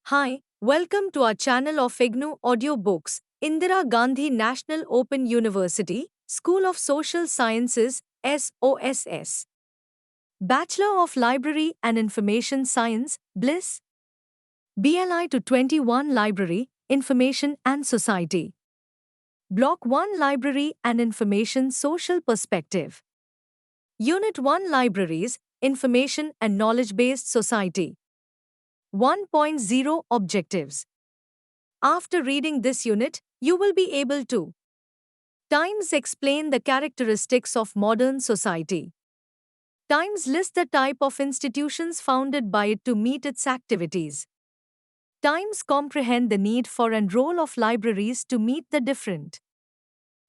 Hi, welcome to our channel of IGNOU Audiobooks, Indira Gandhi National Open University, School of Social Sciences, SOSS. Bachelor of Library and Information Science, BLISS. BLI to 21 Library, Information and Society. Block 1 Library and Information Social Perspective. Unit 1 Libraries, Information and Knowledge-Based Society. 1.0 Objectives. After reading this unit, you will be able to Times explain the characteristics of modern society. Times list the type of institutions founded by it to meet its activities. Times comprehend the need for and role of libraries to meet the different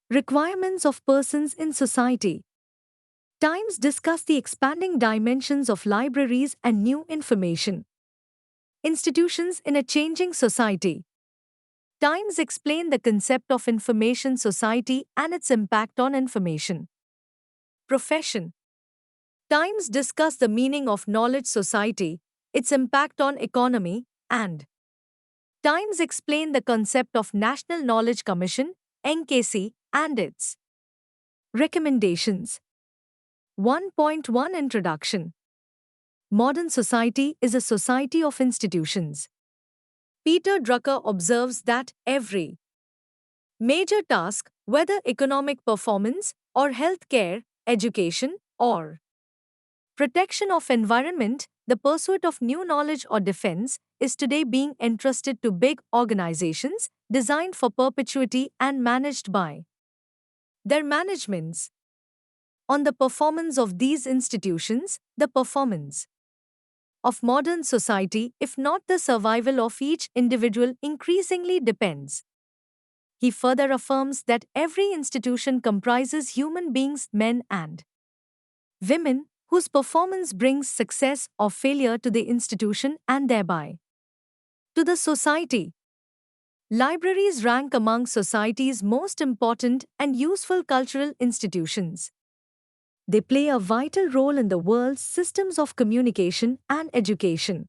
requirements of persons in society. Times discuss the expanding dimensions of libraries and new information institutions in a changing society. Times explain the concept of information society and its impact on information profession. Times discuss the meaning of knowledge society, its impact on economy, and Times explain the concept of National Knowledge Commission, NKC, and its recommendations. 1.1 Introduction. Modern society is a society of institutions. Peter Drucker observes that every major task, whether economic performance or healthcare, education, or protection of environment, the pursuit of new knowledge or defense, is today being entrusted to big organizations designed for perpetuity and managed by their managements. On the performance of these institutions, the performance of modern society, if not the survival of each individual, increasingly depends. He further affirms that every institution comprises human beings, men and women, whose performance brings success or failure to the institution and thereby to the society. Libraries rank among society's most important and useful cultural institutions. They play a vital role in the world's systems of communication and education.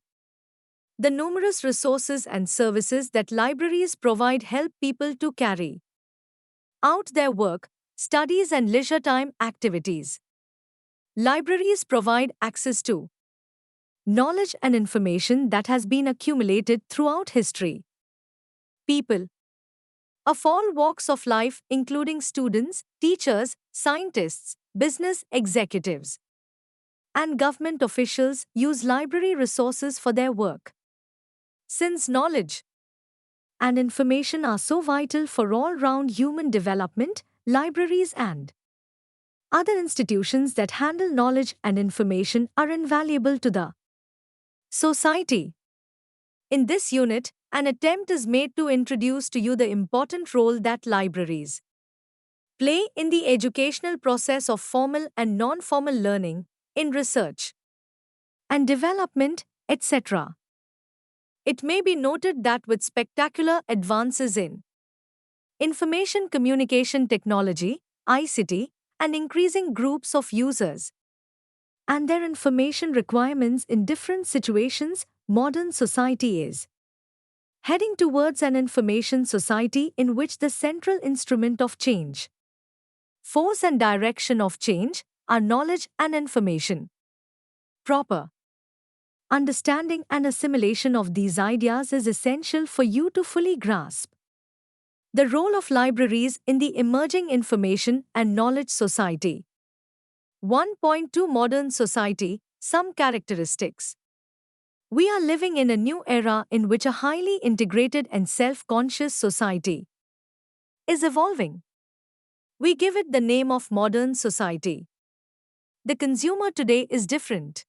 The numerous resources and services that libraries provide help people to carry out their work, studies, and leisure time activities. Libraries provide access to knowledge and information that has been accumulated throughout history. People of all walks of life, including students, teachers, scientists, business executives, and government officials, use library resources for their work. Since knowledge and information are so vital for all-round human development, libraries and other institutions that handle knowledge and information are invaluable to the society. In this unit, an attempt is made to introduce to you the important role that libraries play in the educational process of formal and non-formal learning, in research and development, etc. It may be noted that with spectacular advances in information communication technology, ICT, and increasing groups of users and their information requirements in different situations, modern society is heading towards an information society in which the central instrument of change, force and direction of change are knowledge and information. Proper understanding and assimilation of these ideas is essential for you to fully grasp the role of libraries in the emerging information and knowledge society. 1.2 Modern society, some characteristics. We are living in a new era in which a highly integrated and self-conscious society is evolving. We give it the name of modern society. The consumer today is different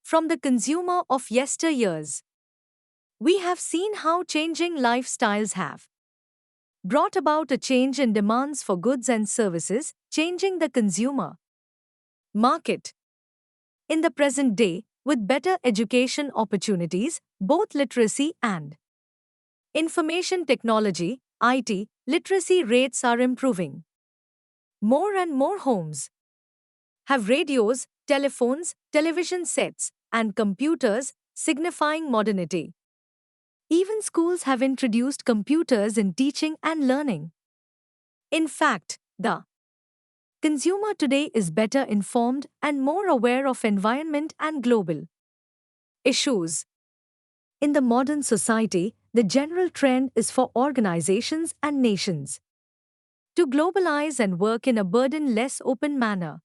from the consumer of yesteryears. We have seen how changing lifestyles have brought about a change in demands for goods and services, changing the consumer market. In the present day, with better education opportunities, both literacy and information technology, IT, literacy rates are improving. More and more homes have radios, telephones, television sets, and computers, signifying modernity. Even schools have introduced computers in teaching and learning. In fact, the consumer today is better informed and more aware of environment and global issues. In the modern society, the general trend is for organizations and nations to globalize and work in a burden-less open manner.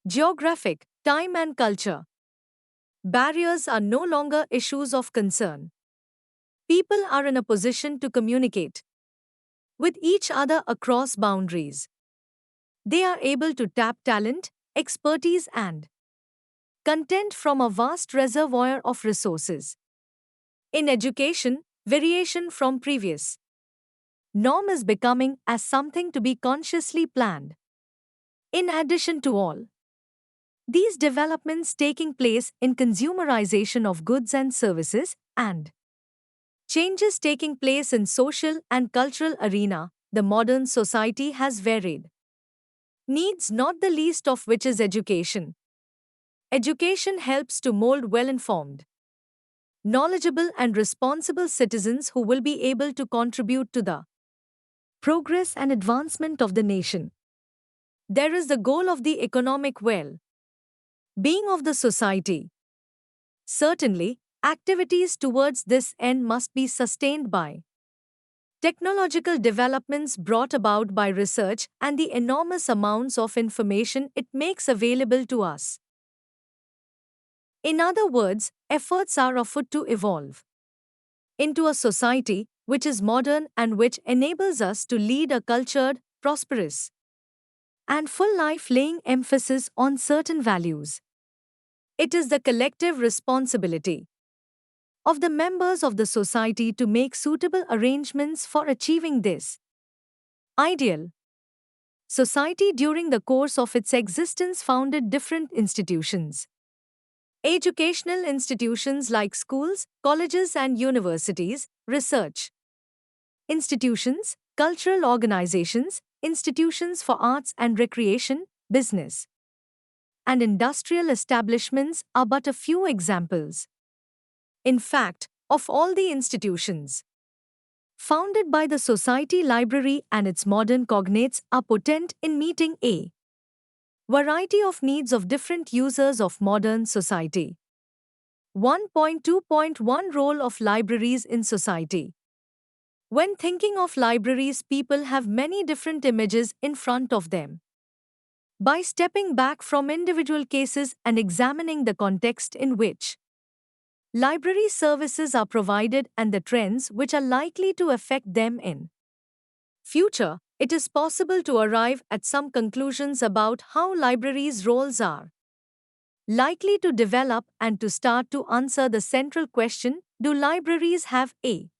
Geographic, time and culture barriers are no longer issues of concern. People are in a position to communicate with each other across boundaries. They are able to tap talent, expertise and content from a vast reservoir of resources. In education, variation from previous norm is becoming as something to be consciously planned. In addition to all these developments taking place in consumerization of goods and services and changes taking place in social and cultural arena, the modern society has varied needs, not the least of which is education. Education helps to mold well-informed, knowledgeable and responsible citizens who will be able to contribute to the progress and advancement of the nation. There is the goal of the economic well-being of the society. Certainly, activities towards this end must be sustained by technological developments brought about by research and the enormous amounts of information it makes available to us. In other words, efforts are afoot to evolve into a society which is modern and which enables us to lead a cultured, prosperous, and full life, laying emphasis on certain values. It is the collective responsibility of the members of the society to make suitable arrangements for achieving this ideal. Society during the course of its existence founded different institutions. Educational institutions like schools, colleges and universities, research institutions, cultural organizations, institutions for arts and recreation, business, and industrial establishments are but a few examples. In fact, of all the institutions founded by the Society Library and its modern cognates are potent in meeting a variety of needs of different users of modern society. 1.2.1 Role of libraries in society. When thinking of libraries, people have many different images in front of them. By stepping back from individual cases and examining the context in which library services are provided and the trends which are likely to affect them in future, it is possible to arrive at some conclusions about how libraries' roles are likely to develop and to start to answer the central question: do libraries have a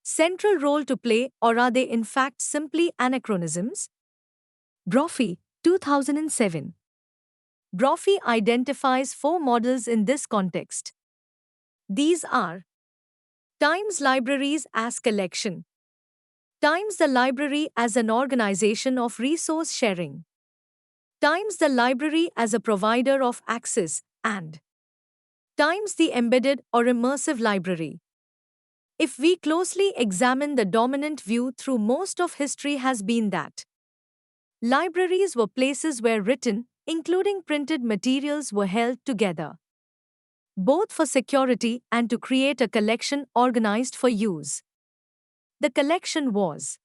central role to play, or are they in fact simply anachronisms? Brophy, 2007. Brophy identifies four models in this context. These are times libraries as collection, times the library as an organization of resource sharing, times the library as a provider of access, and times the embedded or immersive library. If we closely examine, the dominant view through most of history has been that libraries were places where written, including printed materials, were held together, both for security and to create a collection organized for use. The collection was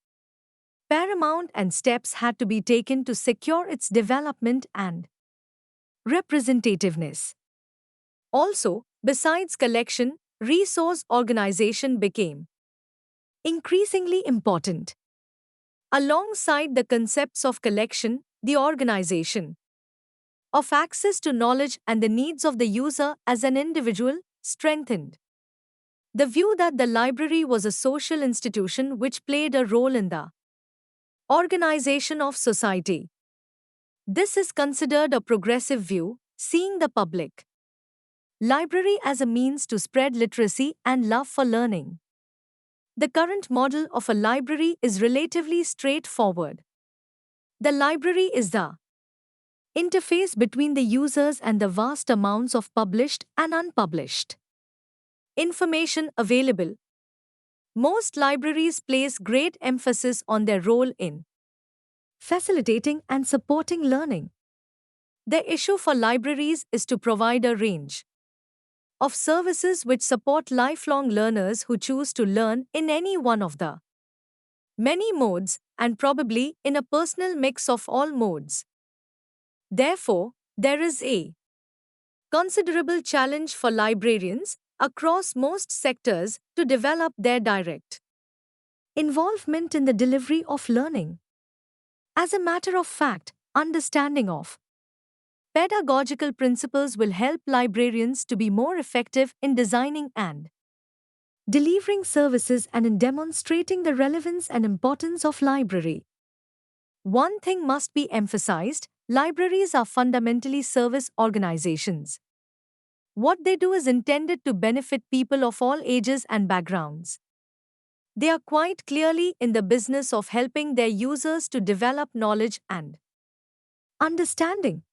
paramount and steps had to be taken to secure its development and representativeness. Also, besides collection, resource organization became increasingly important. Alongside the concepts of collection, the organization of access to knowledge and the needs of the user as an individual strengthened the view that the library was a social institution which played a role in the organization of society. This is considered a progressive view, seeing the public library as a means to spread literacy and love for learning. The current model of a library is relatively straightforward. The library is the interface between the users and the vast amounts of published and unpublished Information available. Most libraries place great emphasis on their role in facilitating and supporting learning. The issue for libraries is to provide a range of services which support lifelong learners who choose to learn in any one of the many modes and probably in a personal mix of all modes. Therefore, there is a considerable challenge for librarians across most sectors to develop their direct involvement in the delivery of learning. As a matter of fact, understanding of pedagogical principles will help librarians to be more effective in designing and delivering services and in demonstrating the relevance and importance of library. One thing must be emphasized: libraries are fundamentally service organizations. What they do is intended to benefit people of all ages and backgrounds. They are quite clearly in the business of helping their users to develop knowledge and understanding.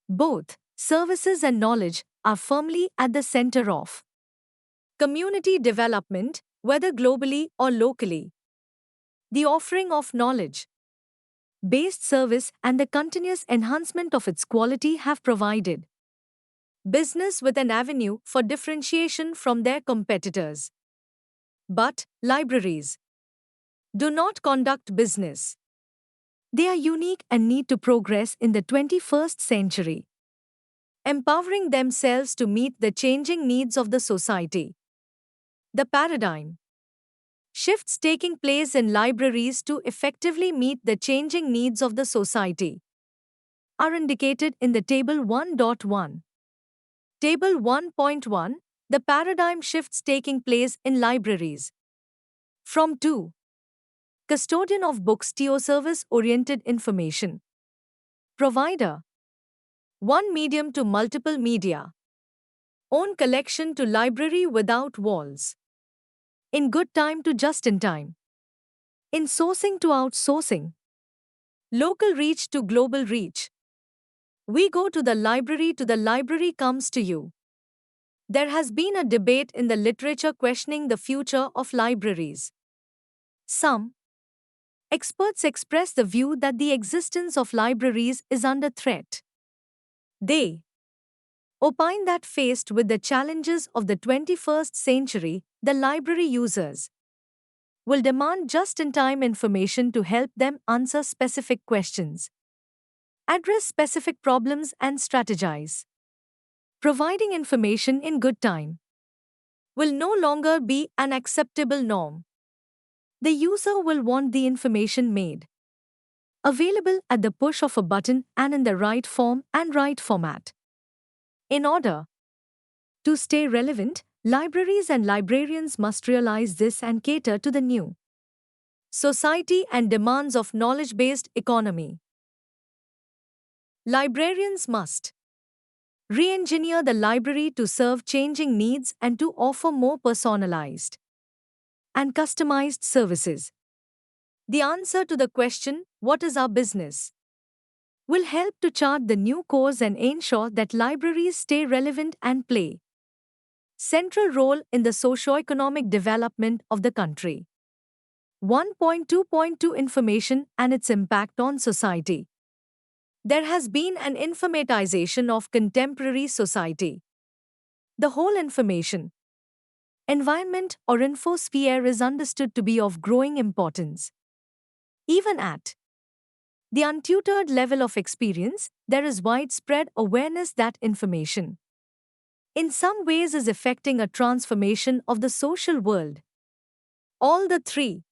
Both services and knowledge are firmly at the center of community development, whether globally or locally. The offering of knowledge based service and the continuous enhancement of its quality have provided business with an avenue for differentiation from their competitors. But libraries do not conduct business. They are unique and need to progress in the 21st century, empowering themselves to meet the changing needs of the society. The paradigm shifts taking place in libraries to effectively meet the changing needs of the society are indicated in the Table 1.1. Table 1.1. The paradigm shifts taking place in libraries. From 2. Custodian of books to service-oriented information provider. One medium to multiple media. Own collection to library without walls. In good time to just in time. In sourcing to outsourcing. Local reach to global reach. We go to the library comes to you. There has been a debate in the literature questioning the future of libraries. Some experts express the view that the existence of libraries is under threat. They opine that faced with the challenges of the 21st century, the library users will demand just-in-time information to help them answer specific questions, address specific problems, and strategize. Providing information in good time will no longer be an acceptable norm. The user will want the information made available at the push of a button and in the right form and right format. In order to stay relevant, libraries and librarians must realize this and cater to the new society and demands of knowledge-based economy. Librarians must re-engineer the library to serve changing needs and to offer more personalized and customized services. The answer to the question, "What is our business?" will help to chart the new course and ensure that libraries stay relevant and play central role in the socio-economic development of the country. 1.2.2 Information and its impact on society. There has been an informatization of contemporary society. The whole information environment or infosphere is understood to be of growing importance. Even at the untutored level of experience, there is widespread awareness that information, in some ways, is effecting a transformation of the social world. All the three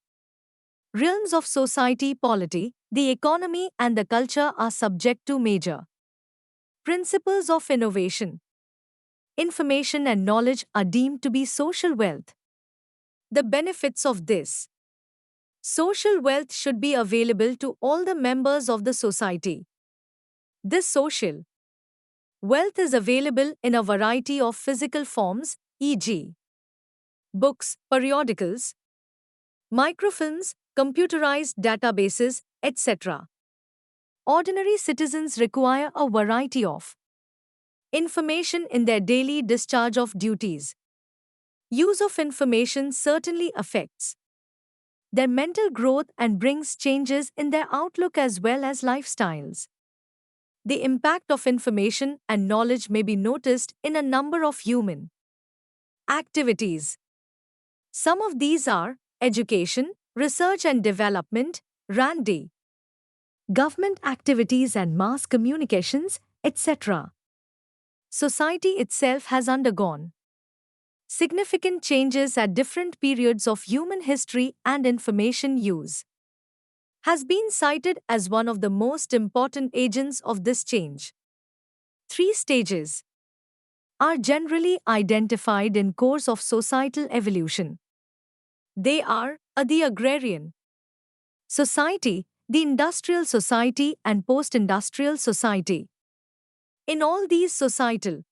realms of society, polity, the economy, and the culture are subject to major principles of innovation. Information and knowledge are deemed to be social wealth. The benefits of this social wealth should be available to all the members of the society. This social wealth is available in a variety of physical forms, e.g., books, periodicals, microfilms, computerized databases, etc. Ordinary citizens require a variety of information in their daily discharge of duties. use of information certainly affects their mental growth and brings changes in their outlook as well as lifestyles. The impact of information and knowledge may be noticed in a number of human activities. Some of these are education, research and development, R&D, government activities and mass communications, etc. Society itself has undergone significant changes at different periods of human history, and information use has been cited as one of the most important agents of this change. Three stages are generally identified in course of societal evolution. They are the agrarian society, the industrial society and post-industrial society. In all these societal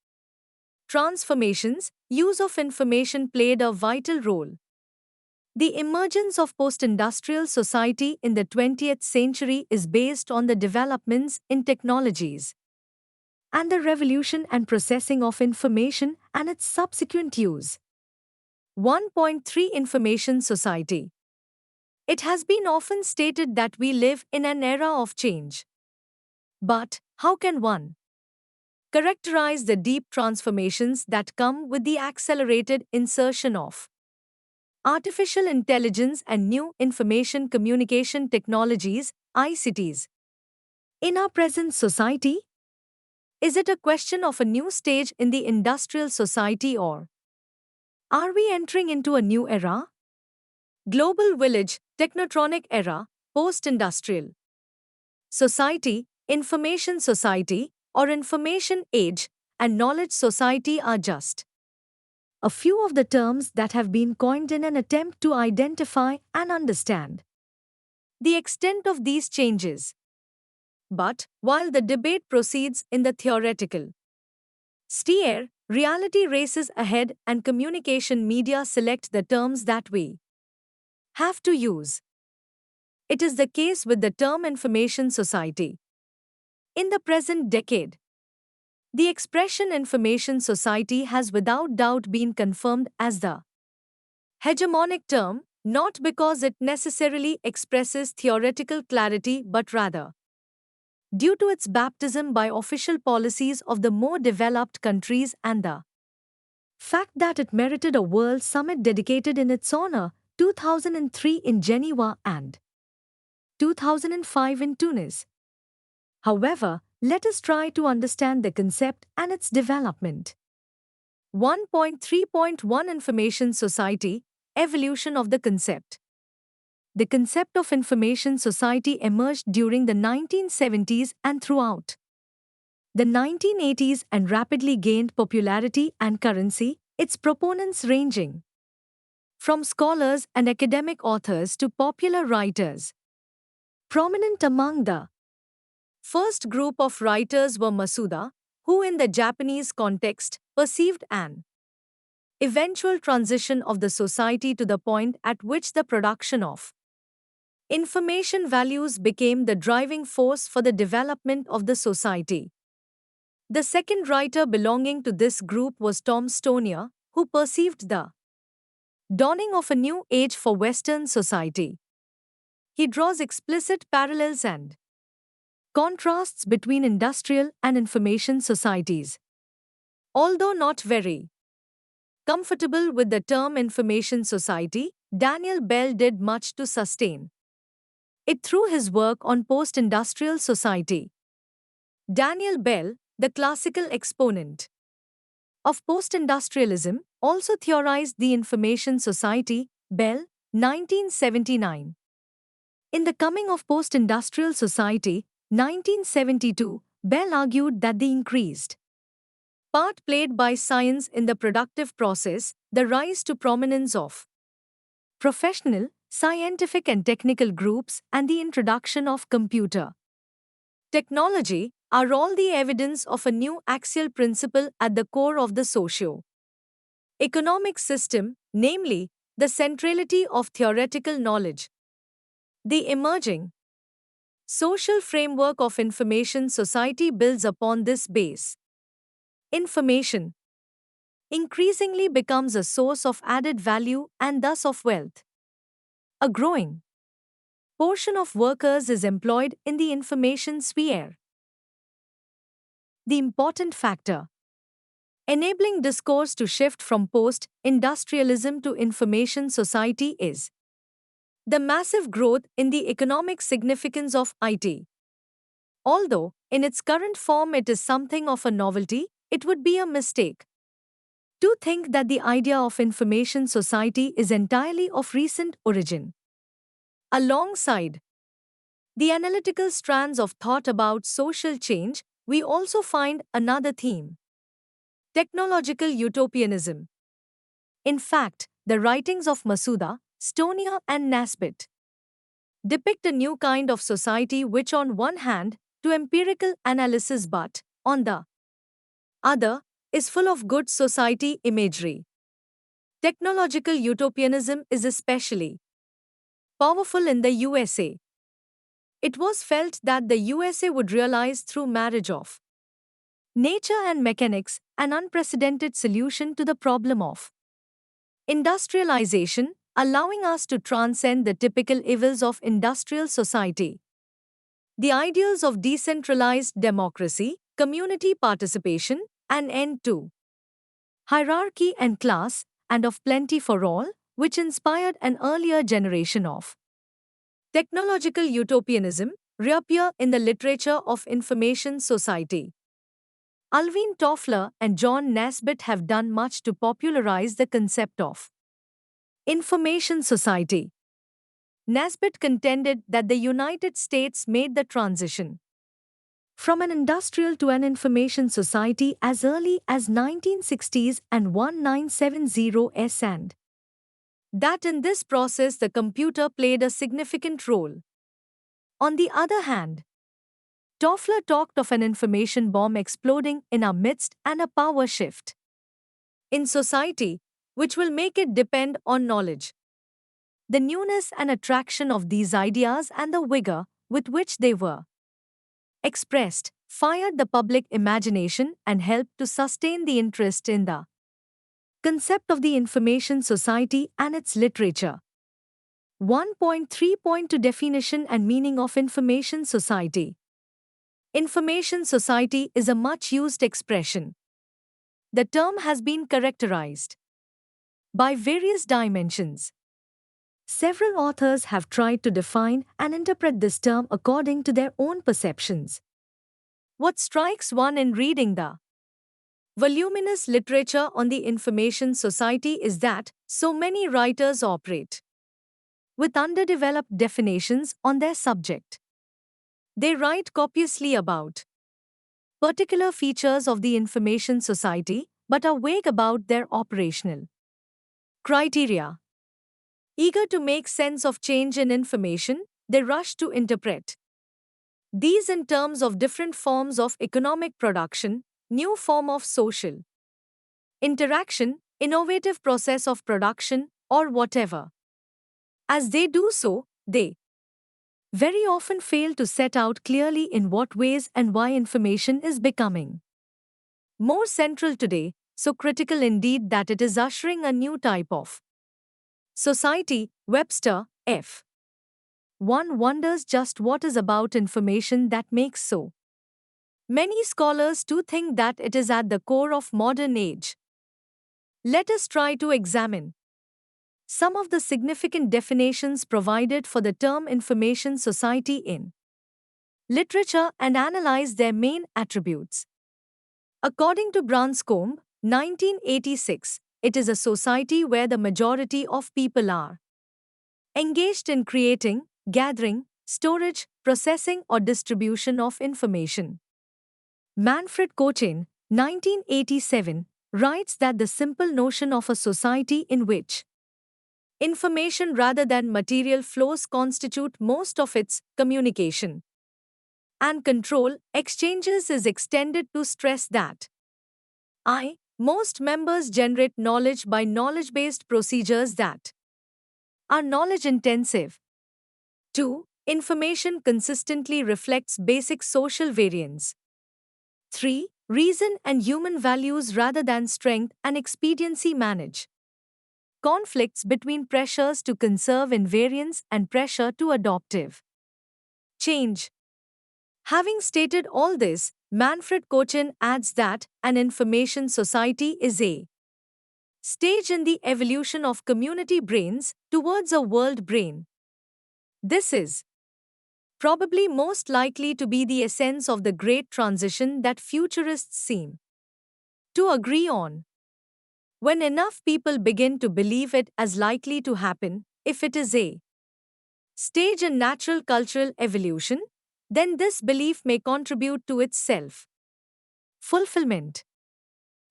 transformations, use of information played a vital role. The emergence of post-industrial society in the 20th century is based on the developments in technologies and the revolution and processing of information and its subsequent use. 1.3 Information Society. It has been often stated that we live in an era of change. But how can one characterize the deep transformations that come with the accelerated insertion of artificial intelligence and new information communication technologies, ICTs, in our present society? Is it a question of a new stage in the industrial society, or are we entering into a new era? Global Village, Technotronic Era, Post-Industrial Society, Information Society, or Information Age, and Knowledge Society are just a few of the terms that have been coined in an attempt to identify and understand the extent of these changes. But, while the debate proceeds in the theoretical sphere, reality races ahead and communication media select the terms that we have to use. It is the case with the term information society. In the present decade, the expression information society has without doubt been confirmed as the hegemonic term, not because it necessarily expresses theoretical clarity but rather due to its baptism by official policies of the more developed countries and the fact that it merited a World Summit dedicated in its honor, 2003 in Geneva and 2005 in Tunis. However, let us try to understand the concept and its development. 1.3.1 Information Society, Evolution of the concept. The concept of information society emerged during the 1970s and throughout the 1980s and rapidly gained popularity and currency, its proponents ranging from scholars and academic authors to popular writers. Prominent among the first group of writers were Masuda, who in the Japanese context perceived an eventual transition of the society to the point at which the production of information values became the driving force for the development of the society. The second writer belonging to this group was Tom Stonier, who perceived the dawning of a new age for Western society. He draws explicit parallels and contrasts between industrial and information societies. Although not very comfortable with the term information society, Daniel Bell did much to sustain it through his work on post-industrial society. Daniel Bell, the classical exponent of post-industrialism, also theorized the information society. Bell, 1979. In The Coming of Post-Industrial Society, 1972, Bell argued that the increased part played by science in the productive process, the rise to prominence of professional, scientific and technical groups, and the introduction of computer technology are all the evidence of a new axial principle at the core of the socio-economic system, namely, the centrality of theoretical knowledge. The emerging social framework of information society builds upon this base. Information increasingly becomes a source of added value and thus of wealth. A growing portion of workers is employed in the information sphere. The important factor enabling discourse to shift from post industrialism to information society is the massive growth in the economic significance of IT. Although, in its current form, it is something of a novelty, it would be a mistake to think that the idea of information society is entirely of recent origin. Alongside the analytical strands of thought about social change, we also find another theme: technological utopianism. In fact, the writings of Masuda, Stonia, and Nasbit depict a new kind of society which, on one hand, to empirical analysis but, on the other, is full of good society imagery. Technological utopianism is especially powerful in the USA. It was felt that the USA would realize through marriage of nature and mechanics an unprecedented solution to the problem of industrialization, allowing us to transcend the typical evils of industrial society. The ideals of decentralized democracy, community participation, an end to hierarchy and class, and of plenty for all, which inspired an earlier generation of technological utopianism, reappear in the literature of information society. Alvin Toffler and John Naisbitt have done much to popularize the concept of information society. Naisbitt contended that the United States made the transition from an industrial to an information society as early as 1960s and 1970s, and that in this process the computer played a significant role. On the other hand, Toffler talked of an information bomb exploding in our midst and a power shift in society, which will make it depend on knowledge. The newness and attraction of these ideas and the vigor with which they were expressed fired the public imagination and helped to sustain the interest in the concept of the information society and its literature. 1.3.2 Definition and meaning of information society. Information society is a much used expression. The term has been characterized by various dimensions. Several authors have tried to define and interpret this term according to their own perceptions. What strikes one in reading the voluminous literature on the information society is that so many writers operate with underdeveloped definitions on their subject. They write copiously about particular features of the information society but are vague about their operational criteria. Eager to make sense of change in information, they rush to interpret these in terms of different forms of economic production, new form of social interaction, innovative process of production, or whatever. As they do so, they very often fail to set out clearly in what ways and why information is becoming more central today, so critical indeed that it is ushering a new type of society. Webster, F. One wonders just what is about information that makes so many scholars too think that it is at the core of modern age. Let us try to examine some of the significant definitions provided for the term information society in literature and analyze their main attributes. According to Branscombe, 1986, it is a society where the majority of people are engaged in creating, gathering, storage, processing, or distribution of information. Manfred Cochin, 1987, writes that the simple notion of a society in which information rather than material flows constitute most of its communication and control exchanges is extended to stress that most members generate knowledge by knowledge-based procedures that are knowledge-intensive. 2. Information consistently reflects basic social variance. 3. reason and human values rather than strength and expediency manage conflicts between pressures to conserve invariance and pressure to adoptive change. Having stated all this, Manfred Cochin adds that an information society is a stage in the evolution of community brains towards a world brain. This is probably most likely to be the essence of the great transition that futurists seem to agree on. When enough people begin to believe it as likely to happen, if it is a stage in natural cultural evolution, then this belief may contribute to its self fulfillment.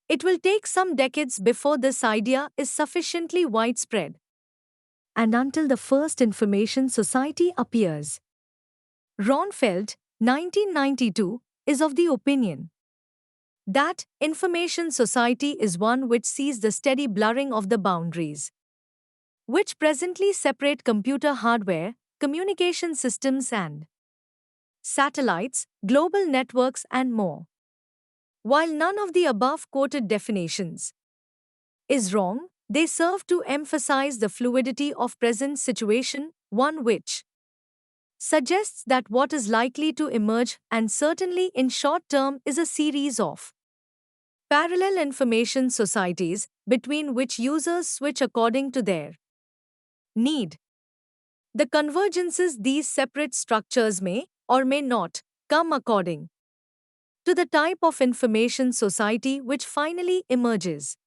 It will take some decades before this idea is sufficiently widespread. And until the first information society appears. Ronfeld, 1992, is of the opinion that information society is one which sees the steady blurring of the boundaries, which presently separate computer hardware, communication systems and satellites, global networks and more. While none of the above quoted definitions is wrong, they serve to emphasize the fluidity of present situation, one which suggests that what is likely to emerge and certainly in short term is a series of parallel information societies between which users switch according to their need. The convergences these separate structures may or may not come according to the type of information society which finally emerges.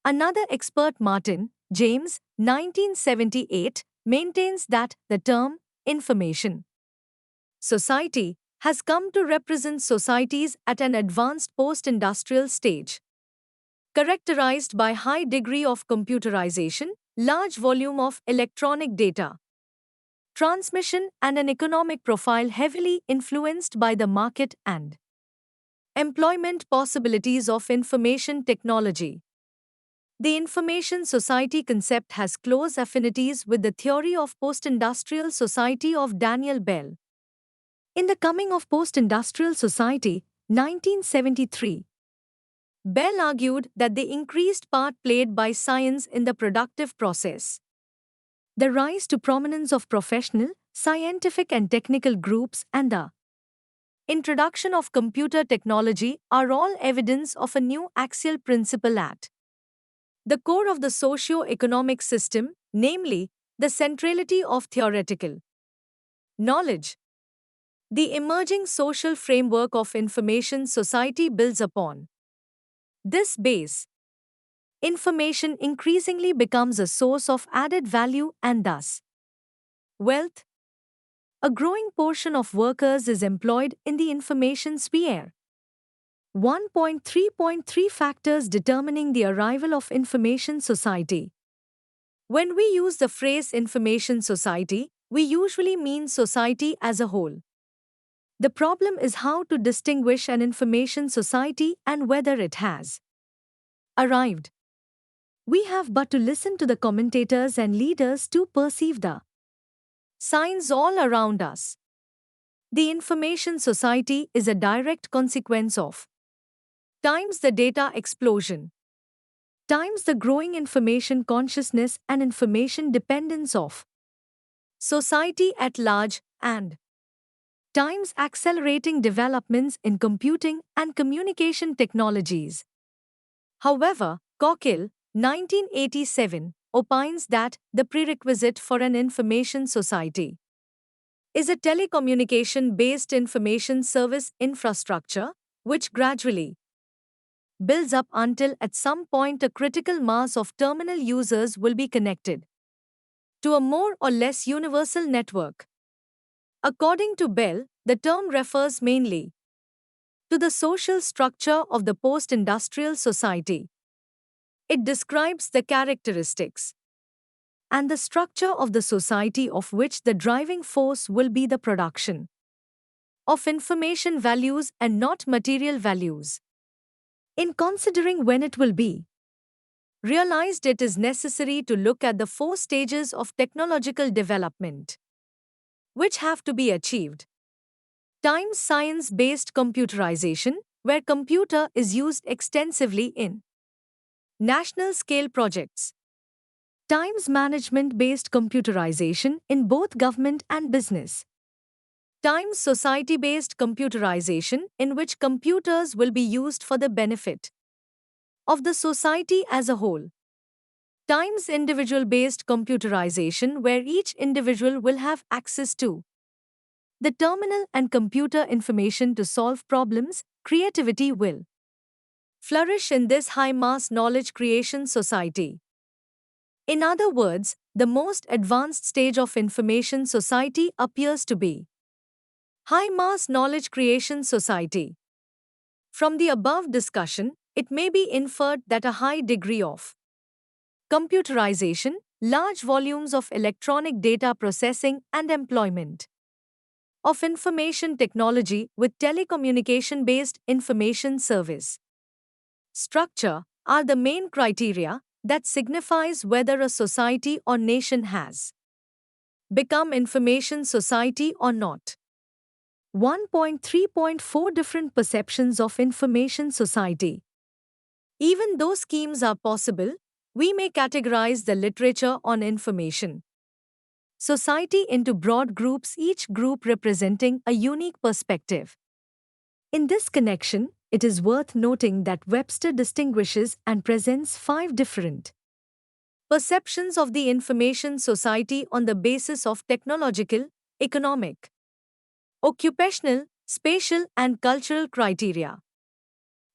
Another expert, Martin James, 1978, maintains that the term information society has come to represent societies at an advanced post-industrial stage, characterized by high degree of computerization, large volume of electronic data transmission and an economic profile heavily influenced by the market and employment possibilities of information technology. The information society concept has close affinities with the theory of post-industrial society of Daniel Bell. In The Coming of Post-Industrial Society, 1973, Bell argued that the increased part played by science in the productive process, the rise to prominence of professional, scientific and technical groups and the introduction of computer technology are all evidence of a new axial principle at the core of the socio-economic system, namely, the centrality of theoretical knowledge. The emerging social framework of information society builds upon this base. Information increasingly becomes a source of added value and thus wealth. A growing portion of workers is employed in the information sphere. 1.3.3 Factors determining the arrival of information society. When we use the phrase information society, we usually mean society as a whole. The problem is how to distinguish an information society and whether it has arrived. We have but to listen to the commentators and leaders to perceive the signs all around us. The information society is a direct consequence of times the data explosion, times the growing information consciousness and information dependence of society at large, and times accelerating developments in computing and communication technologies. However, Cockell, 1987, opines that the prerequisite for an information society is a telecommunication-based information service infrastructure, which gradually builds up until at some point a critical mass of terminal users will be connected to a more or less universal network. According to Bell, the term refers mainly to the social structure of the post-industrial society. It describes the characteristics and the structure of the society of which the driving force will be the production of information values and not material values. In considering when it will be realized, it is necessary to look at the 4 stages of technological development which have to be achieved. Times science-based computerization, where computer is used extensively in national-scale projects. Times management-based computerization in both government and business. Times society-based computerization in which computers will be used for the benefit of the society as a whole. Times individual-based computerization where each individual will have access to the terminal and computer information to solve problems. Creativity will flourish in this high-mass knowledge creation society. In other words, the most advanced stage of information society appears to be high-mass knowledge creation society. From the above discussion, it may be inferred that a high degree of computerization, large volumes of electronic data processing and employment of information technology with telecommunication-based information service structure are the main criteria that signifies whether a society or nation has become information society or not. 1.3.4 Different perceptions of information society. Even though schemes are possible, we may categorize the literature on information society into broad groups, each group representing a unique perspective. In this connection, it is worth noting that Webster distinguishes and presents 5 different perceptions of the information society on the basis of technological, economic, occupational, spatial, and cultural criteria.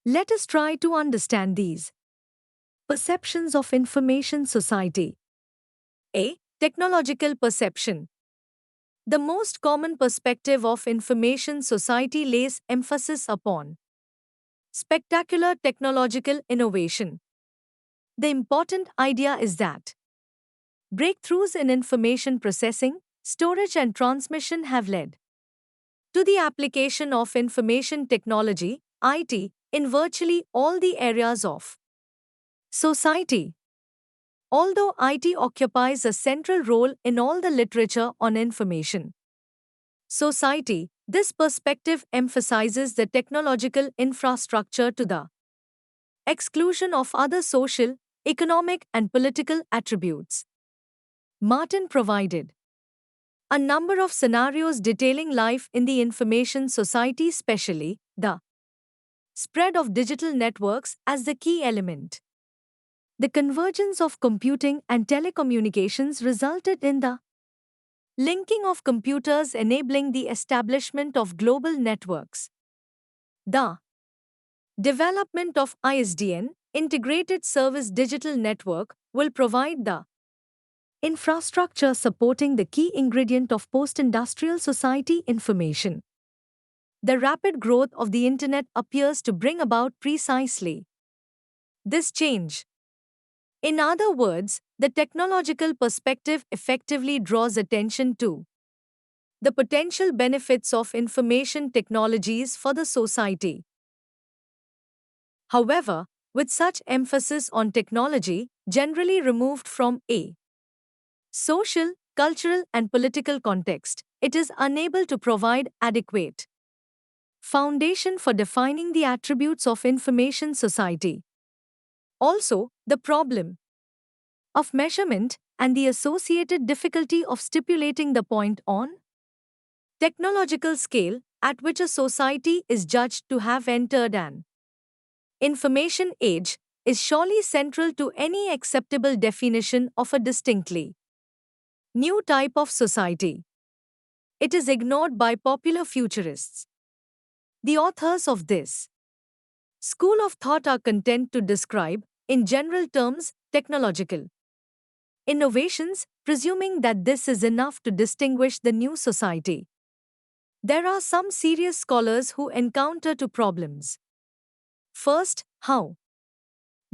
Let us try to understand these perceptions of information society. A. Technological perception. The most common perspective of information society lays emphasis upon spectacular technological innovation. The important idea is that breakthroughs in information processing, storage, and transmission have led to the application of information technology, IT, in virtually all the areas of society. Although IT occupies a central role in all the literature on information society, this perspective emphasizes the technological infrastructure to the exclusion of other social, economic, and political attributes. Martin provided a number of scenarios detailing life in the information society, especially the spread of digital networks as the key element. The convergence of computing and telecommunications resulted in the linking of computers, enabling the establishment of global networks. The development of ISDN, Integrated Service Digital Network, will provide the infrastructure supporting the key ingredient of post-industrial society, information. The rapid growth of the Internet appears to bring about precisely this change. In other words, the technological perspective effectively draws attention to the potential benefits of information technologies for the society. However, with such emphasis on technology generally removed from a social, cultural, and political context, it is unable to provide adequate foundation for defining the attributes of information society. Also, the problem of measurement and the associated difficulty of stipulating the point on technological scale at which a society is judged to have entered an information age is surely central to any acceptable definition of a distinctly new type of society. It is ignored by popular futurists. The authors of this school of thought are content to describe, in general terms, technological innovations, presuming that this is enough to distinguish the new society. There are some serious scholars who encounter two problems. First, how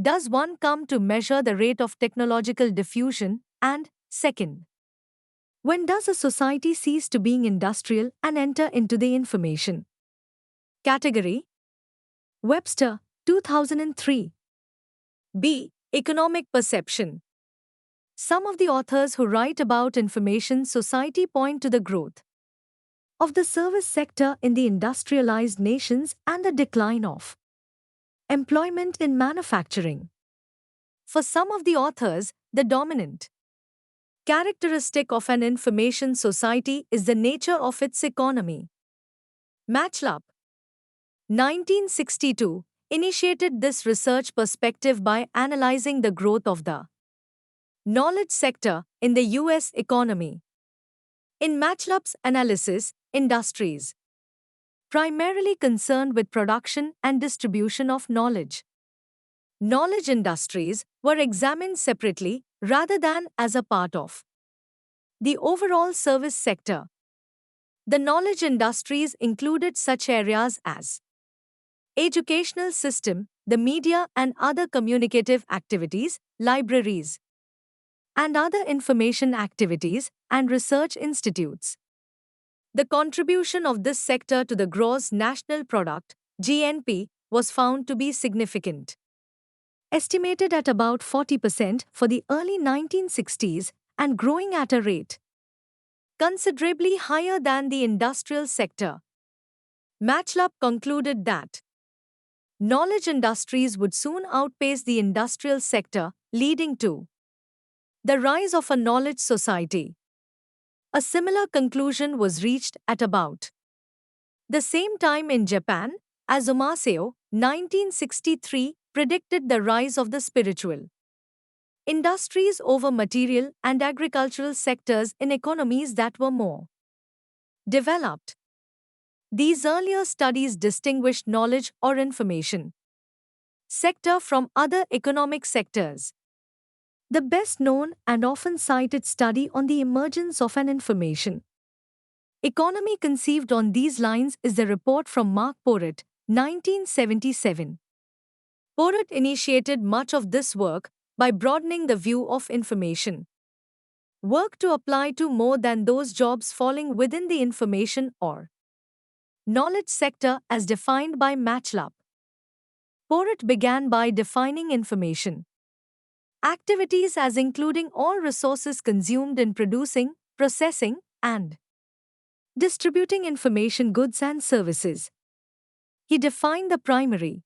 does one come to measure the rate of technological diffusion? And, second, when does a society cease to being industrial and enter into the information category? Webster, 2003. B. Economic perception. Some of the authors who write about information society point to the growth of the service sector in the industrialized nations and the decline of employment in manufacturing. For some of the authors, the dominant characteristic of an information society is the nature of its economy. Matchlab, 1962, initiated this research perspective by analyzing the growth of the knowledge sector in the US economy. In Matchlab's analysis, industries primarily concerned with production and distribution of knowledge. Knowledge industries were examined separately rather than as a part of the overall service sector. The knowledge industries included such areas as educational system, the media and other communicative activities, libraries, and other information activities and research institutes. The contribution of this sector to the gross national product, GNP, was found to be significant. Estimated at about 40% for the early 1960s and growing at a rate considerably higher than the industrial sector. Matchlab concluded that knowledge industries would soon outpace the industrial sector, leading to the rise of a knowledge society. A similar conclusion was reached at about the same time in Japan, as Umaseo, 1963, predicted the rise of the spiritual industries over material and agricultural sectors in economies that were more developed. These earlier studies distinguished knowledge or information sector from other economic sectors. The best known and often cited study on the emergence of an information economy conceived on these lines is the report from Mark Porritt, 1977. Porritt initiated much of this work by broadening the view of information work to apply to more than those jobs falling within the information or knowledge sector as defined by Matchlab. Porritt began by defining information activities as including all resources consumed in producing, processing, and distributing information goods and services. He defined the primary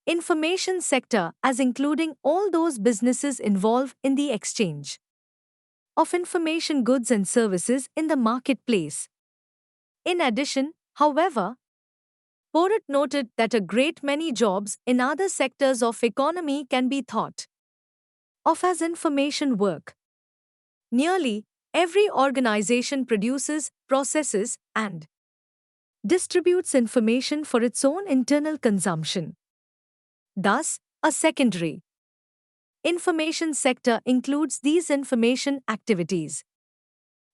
information sector as including all those businesses involved in the exchange of information goods and services in the marketplace. In addition, however, Porritt noted that a great many jobs in other sectors of economy can be thought of as information work. Nearly every organization produces, processes, and distributes information for its own internal consumption. Thus, a secondary information sector includes these information activities.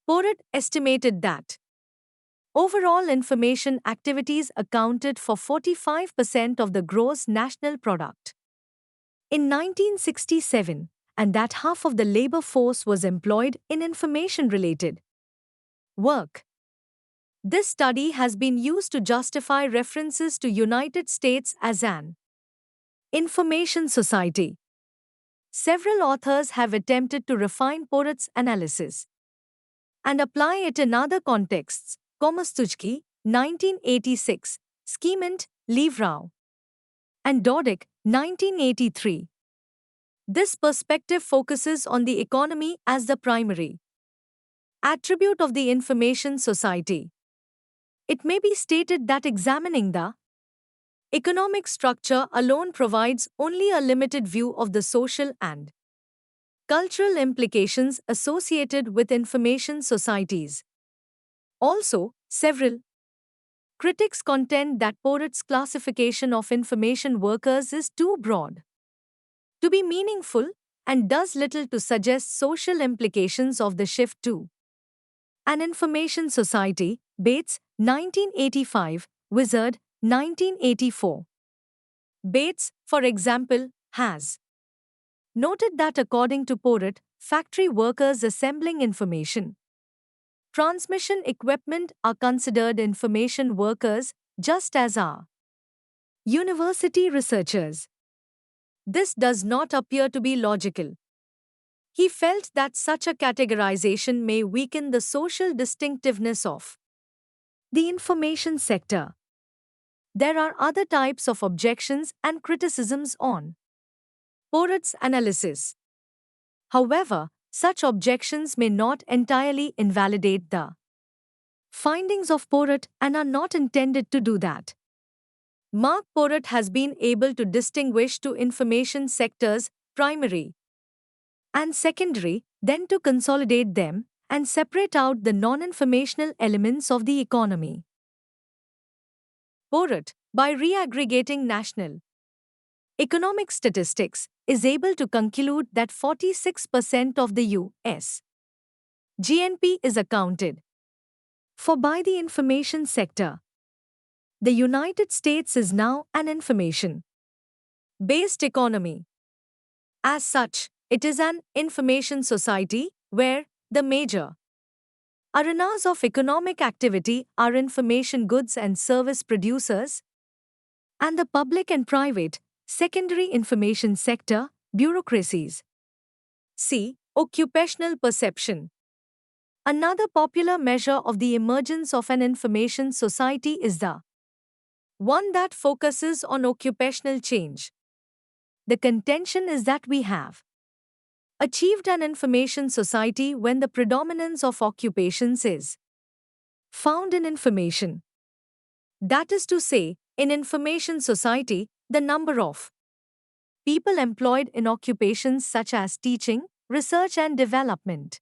Porritt estimated that overall information activities accounted for 45% of the gross national product in 1967, and that half of the labor force was employed in information-related work. This study has been used to justify references to United States as an information society. Several authors have attempted to refine Porritt's analysis and apply it in other contexts. Komostujki, 1986, Skement, Levrau, and Dodick, 1983. This perspective focuses on the economy as the primary attribute of the information society. It may be stated that examining the economic structure alone provides only a limited view of the social and cultural implications associated with information societies. Also, several critics contend that Porritt's classification of information workers is too broad to be meaningful and does little to suggest social implications of the shift to an information society. Bates, 1985, Wizard, 1984. Bates, for example, has noted that according to Porritt, factory workers assembling information transmission equipment are considered information workers, just as are university researchers. This does not appear to be logical. He felt that such a categorization may weaken the social distinctiveness of The information sector. There are other types of objections and criticisms on Porot's analysis. However, such objections may not entirely invalidate the findings of Porot and are not intended to do that. Mark Porot has been able to distinguish two information sectors, primary and secondary, then to consolidate them and separate out the non-informational elements of the economy. Porot, by reaggregating national economic statistics, is able to conclude that 46% of the U.S. GNP is accounted for by the information sector. The United States is now an information-based economy. As such, it is an information society where the major arenas of economic activity are information goods and service producers, and the public and private, secondary information sector, bureaucracies. C. Occupational perception. Another popular measure of the emergence of an information society is the one that focuses on occupational change. The contention is that we have achieved an information society when the predominance of occupations is found in information. That is to say, in information society, the number of people employed in occupations such as teaching, research and development,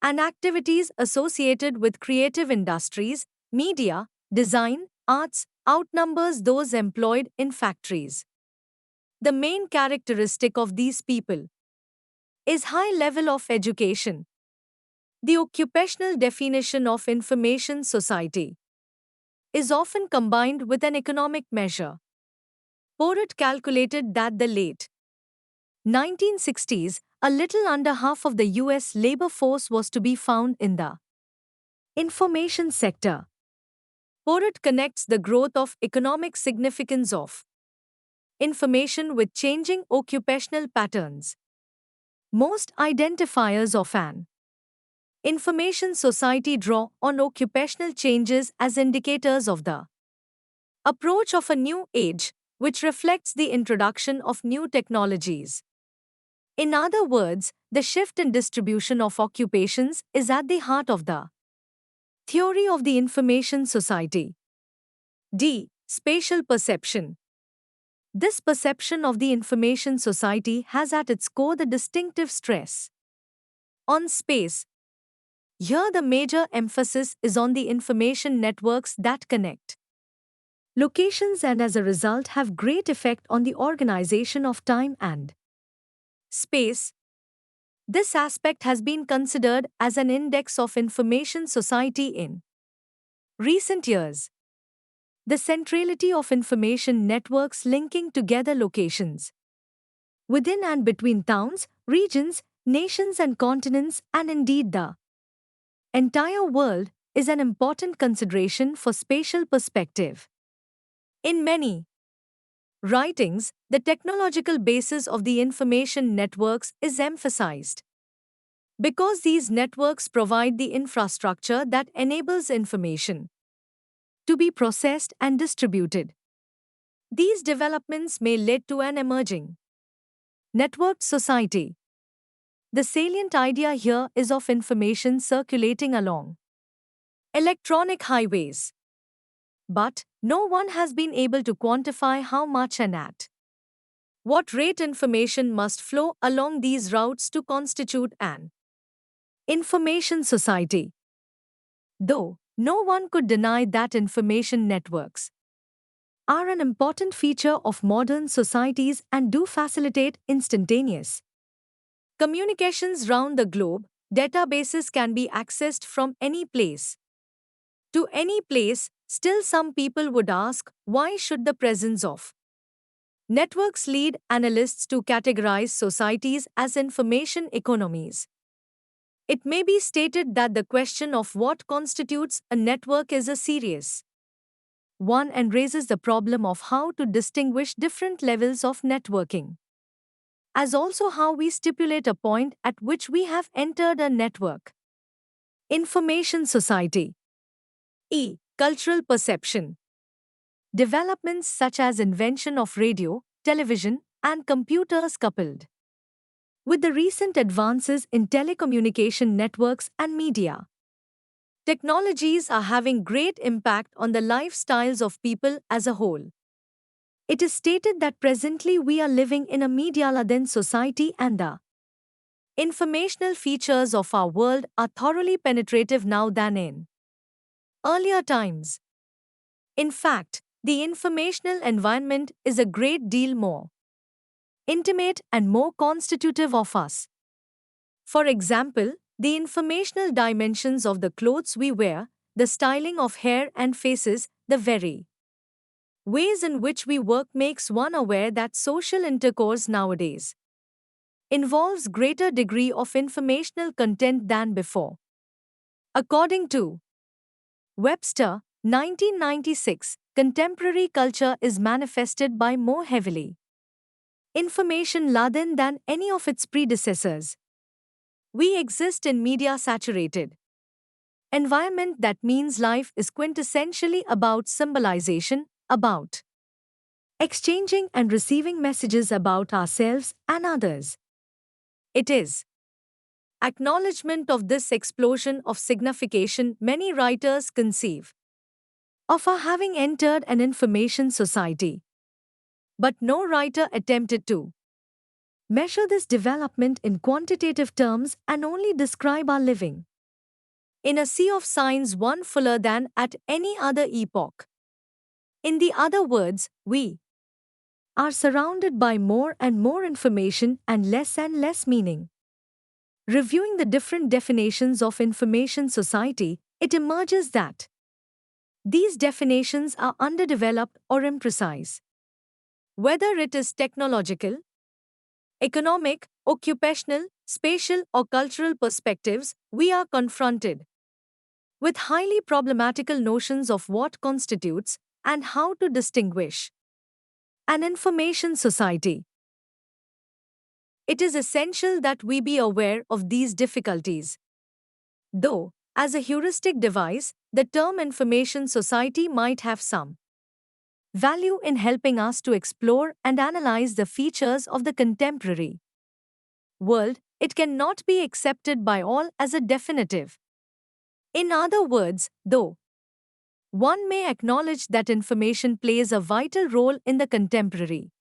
and activities associated with creative industries, media, design, arts, outnumbers those employed in factories. The main characteristic of these people is high level of education. The occupational definition of information society is often combined with an economic measure. Porot calculated that the late 1960s, a little under half of the US labor force was to be found in the information sector. Porot connects the growth of economic significance of information with changing occupational patterns. Most identifiers of an information society draw on occupational changes as indicators of the approach of a new age, which reflects the introduction of new technologies. In other words, the shift in distribution of occupations is at the heart of the theory of the information society. D. Spatial perception. This perception of the information society has at its core the distinctive stress on space. Here the major emphasis is on the information networks that connect locations and as a result have great effect on the organization of time and space. This aspect has been considered as an index of information society in recent years. The centrality of information networks linking together locations within and between towns, regions, nations and continents, and indeed the entire world, is an important consideration for spatial perspective. In many writings, the technological basis of the information networks is emphasized. Because these networks provide the infrastructure that enables information to be processed and distributed. These developments may lead to an emerging networked society. The salient idea here is of information circulating along electronic highways. But no one has been able to quantify how much and at what rate information must flow along these routes to constitute an information society. Though no one could deny that information networks are an important feature of modern societies and do facilitate instantaneous communications round the globe, databases can be accessed from any place to any place. Still, some people would ask, why should the presence of networks lead analysts to categorize societies as information economies? It may be stated that the question of what constitutes a network is a serious one and raises the problem of how to distinguish different levels of networking, as also how we stipulate a point at which we have entered a network. Information society. E. Cultural perception. Developments such as invention of radio, television, and computers coupled with the recent advances in telecommunication networks and media. Technologies are having great impact on the lifestyles of people as a whole. It is stated that presently we are living in a media-laden society and the informational features of our world are thoroughly penetrative now than in earlier times. In fact, the informational environment is a great deal more intimate and more constitutive of us. For example, the informational dimensions of the clothes we wear, the styling of hair and faces, the very ways in which we work makes one aware that social intercourse nowadays involves greater degree of informational content than before. According to Webster, 1996, contemporary culture is manifested by more heavily information-laden than any of its predecessors. We exist in media-saturated environment that means life is quintessentially about symbolization, about exchanging and receiving messages about ourselves and others. It is acknowledgement of this explosion of signification many writers conceive of our having entered an information society. But no writer attempted to measure this development in quantitative terms and only describe our living in a sea of signs one fuller than at any other epoch. In the other words, we are surrounded by more and more information and less meaning. Reviewing the different definitions of information society, it emerges that these definitions are underdeveloped or imprecise. Whether it is technological, economic, occupational, spatial, or cultural perspectives, we are confronted with highly problematical notions of what constitutes and how to distinguish an information society. It is essential that we be aware of these difficulties. Though, as a heuristic device, the term information society might have some value in helping us to explore and analyze the features of the contemporary world, it cannot be accepted by all as a definitive. In other words, though one may acknowledge that information plays a vital role in the contemporary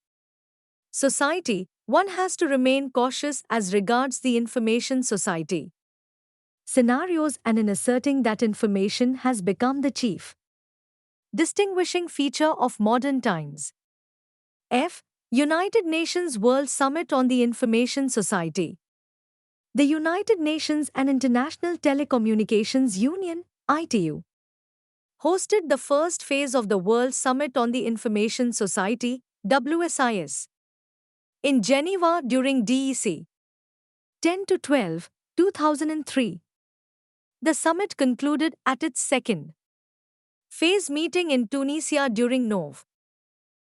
society, one has to remain cautious as regards the information society scenarios and in asserting that information has become the chief distinguishing feature of modern times. United Nations World Summit on the Information Society. The United Nations and International Telecommunications Union, ITU, hosted the first phase of the World Summit on the Information Society, WSIS, in Geneva during DEC 10-12, 2003. The summit concluded at its second phase meeting in Tunisia during Nov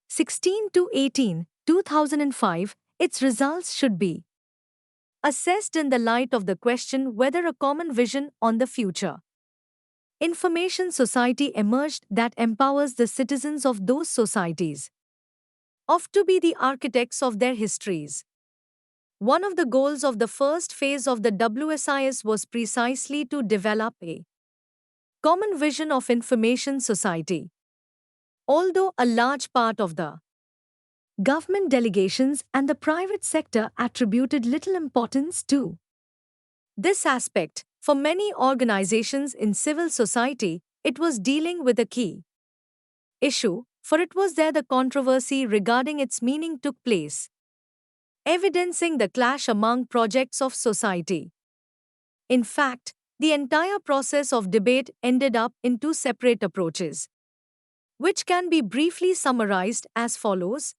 16-18, 2005. Its results should be assessed in the light of the question whether a common vision on the future information society emerged that empowers the citizens of those societies of to be the architects of their histories. One of the goals of the first phase of the WSIS was precisely to develop a common vision of information society. Although a large part of the government delegations and the private sector attributed little importance to this aspect, for many organizations in civil society, it was dealing with a key issue, for it was there the controversy regarding its meaning took place, evidencing the clash among projects of society. In fact, the entire process of debate ended up in two separate approaches, which can be briefly summarized as follows.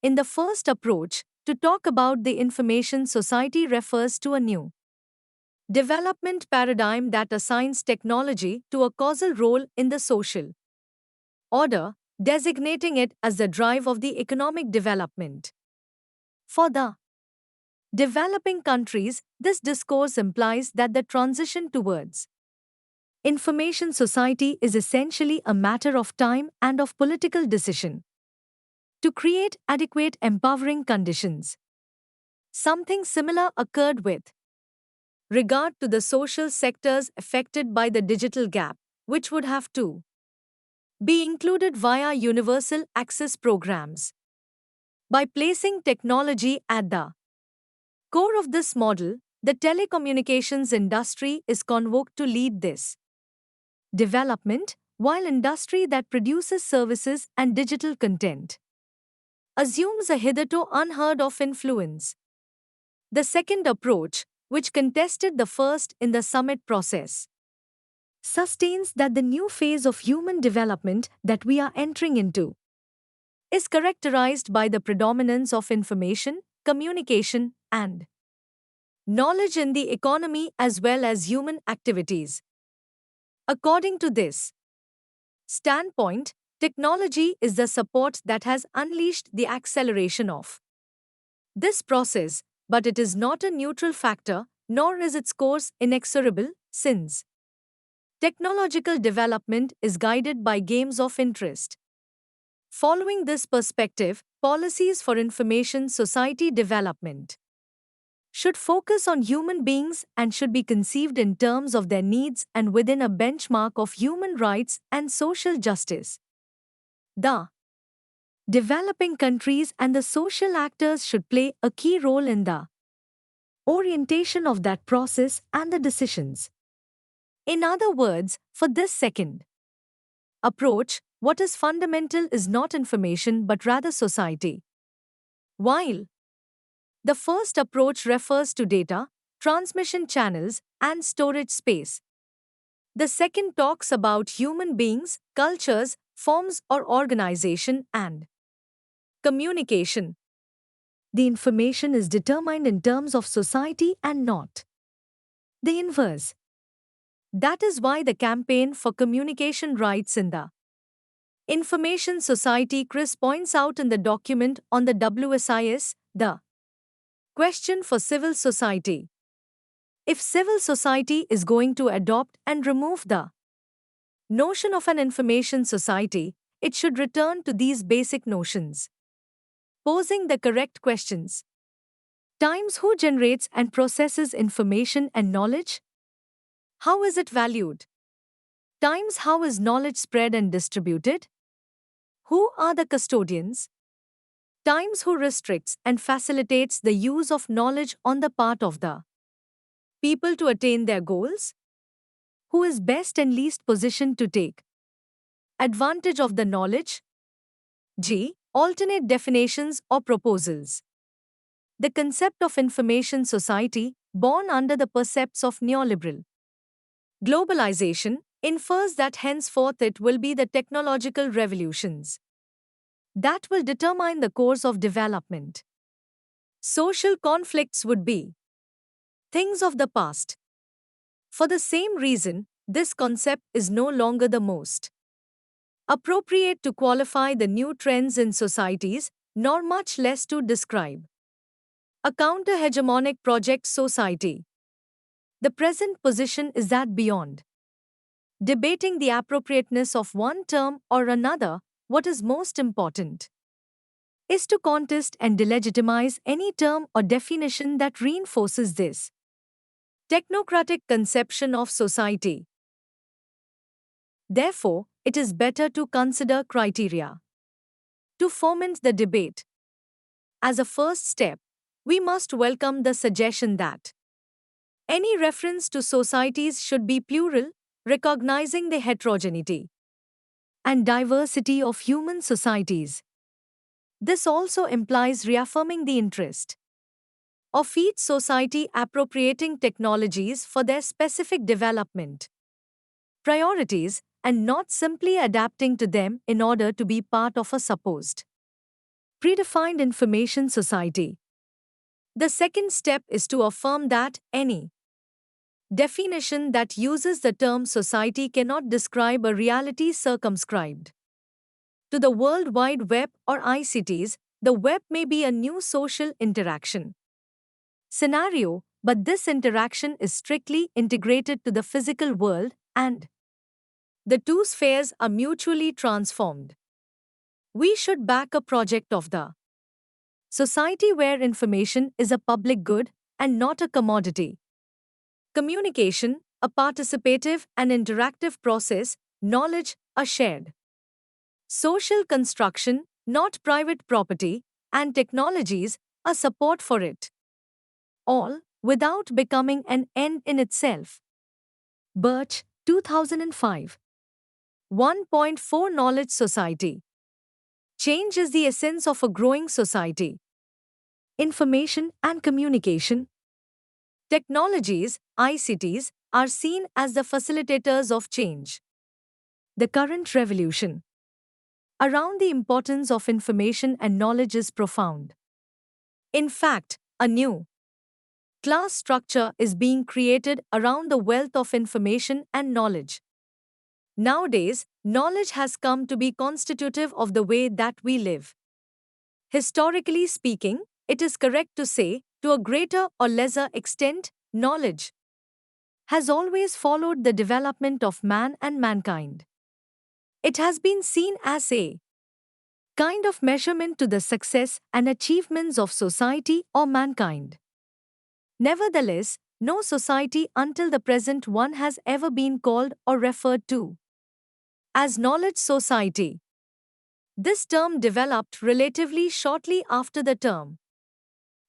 In the first approach, to talk about the information society refers to a new development paradigm that assigns technology to a causal role in the social order, designating it as the drive of the economic development. For the developing countries, this discourse implies that the transition towards Information society is essentially a matter of time and of political decision. To create adequate empowering conditions. Something similar occurred with regard to the social sectors affected by the digital gap, which would have to be included via universal access programs. By placing technology at the core of this model, the telecommunications industry is convoked to lead this development, while industry that produces services and digital content assumes a hitherto unheard of influence. The second approach, which contested the first in the summit process, sustains that the new phase of human development that we are entering into is characterized by the predominance of information, communication, and knowledge in the economy as well as human activities. According to this standpoint, technology is the support that has unleashed the acceleration of this process, but it is not a neutral factor, nor is its course inexorable, since technological development is guided by games of interest. Following this perspective, policies for information society development should focus on human beings and should be conceived in terms of their needs and within a benchmark of human rights and social justice. The developing countries and the social actors should play a key role in the orientation of that process and the decisions. In other words, for this second approach, what is fundamental is not information but rather society. While the first approach refers to data, transmission channels, and storage space, the second talks about human beings, cultures, forms or organization, and communication. The information is determined in terms of society and not the inverse. That is why the campaign for communication rights in the Information Society Chris points out in the document on the WSIS, the question for civil society. If civil society is going to adopt and remove the notion of an information society, it should return to these basic notions, posing the correct questions. Times who generates and processes information and knowledge? How is it valued? Times how is knowledge spread and distributed? Who are the custodians? Times who restricts and facilitates the use of knowledge on the part of the people to attain their goals? Who is best and least positioned to take advantage of the knowledge? G. Alternate definitions or proposals. The concept of information society, born under the precepts of neoliberal globalization, infers that henceforth it will be the technological revolutions that will determine the course of development. Social conflicts would be things of the past. For the same reason, this concept is no longer the most appropriate to qualify the new trends in societies, nor much less to describe a counter-hegemonic project society. The present position is that beyond debating the appropriateness of one term or another, what is most important is to contest and delegitimize any term or definition that reinforces this technocratic conception of society. Therefore, it is better to consider criteria to foment the debate. As a first step, we must welcome the suggestion that any reference to societies should be plural, recognizing the heterogeneity and diversity of human societies. This also implies reaffirming the interest of each society appropriating technologies for their specific development priorities and not simply adapting to them in order to be part of a supposed predefined information society. The second step is to affirm that any definition that uses the term society cannot describe a reality circumscribed to the World Wide Web or ICTs. The web may be a new social interaction scenario, but this interaction is strictly integrated to the physical world and The two spheres are mutually transformed. We should back a project of the society where information is a public good and not a commodity. Communication, a participative and interactive process, knowledge, a shared social construction, not private property, and technologies, a support for it. All without becoming an end in itself. Birch, 2005. 1.4 Knowledge Society. Change is the essence of a growing society. Information and communication. Technologies, ICTs, are seen as the facilitators of change. The current revolution around the importance of information and knowledge is profound. In fact, a new class structure is being created around the wealth of information and knowledge. Nowadays, knowledge has come to be constitutive of the way that we live. Historically speaking, it is correct to say, to a greater or lesser extent, knowledge has always followed the development of man and mankind. It has been seen as a kind of measurement to the success and achievements of society or mankind. Nevertheless, no society until the present one has ever been called or referred to as knowledge society. This term developed relatively shortly after the term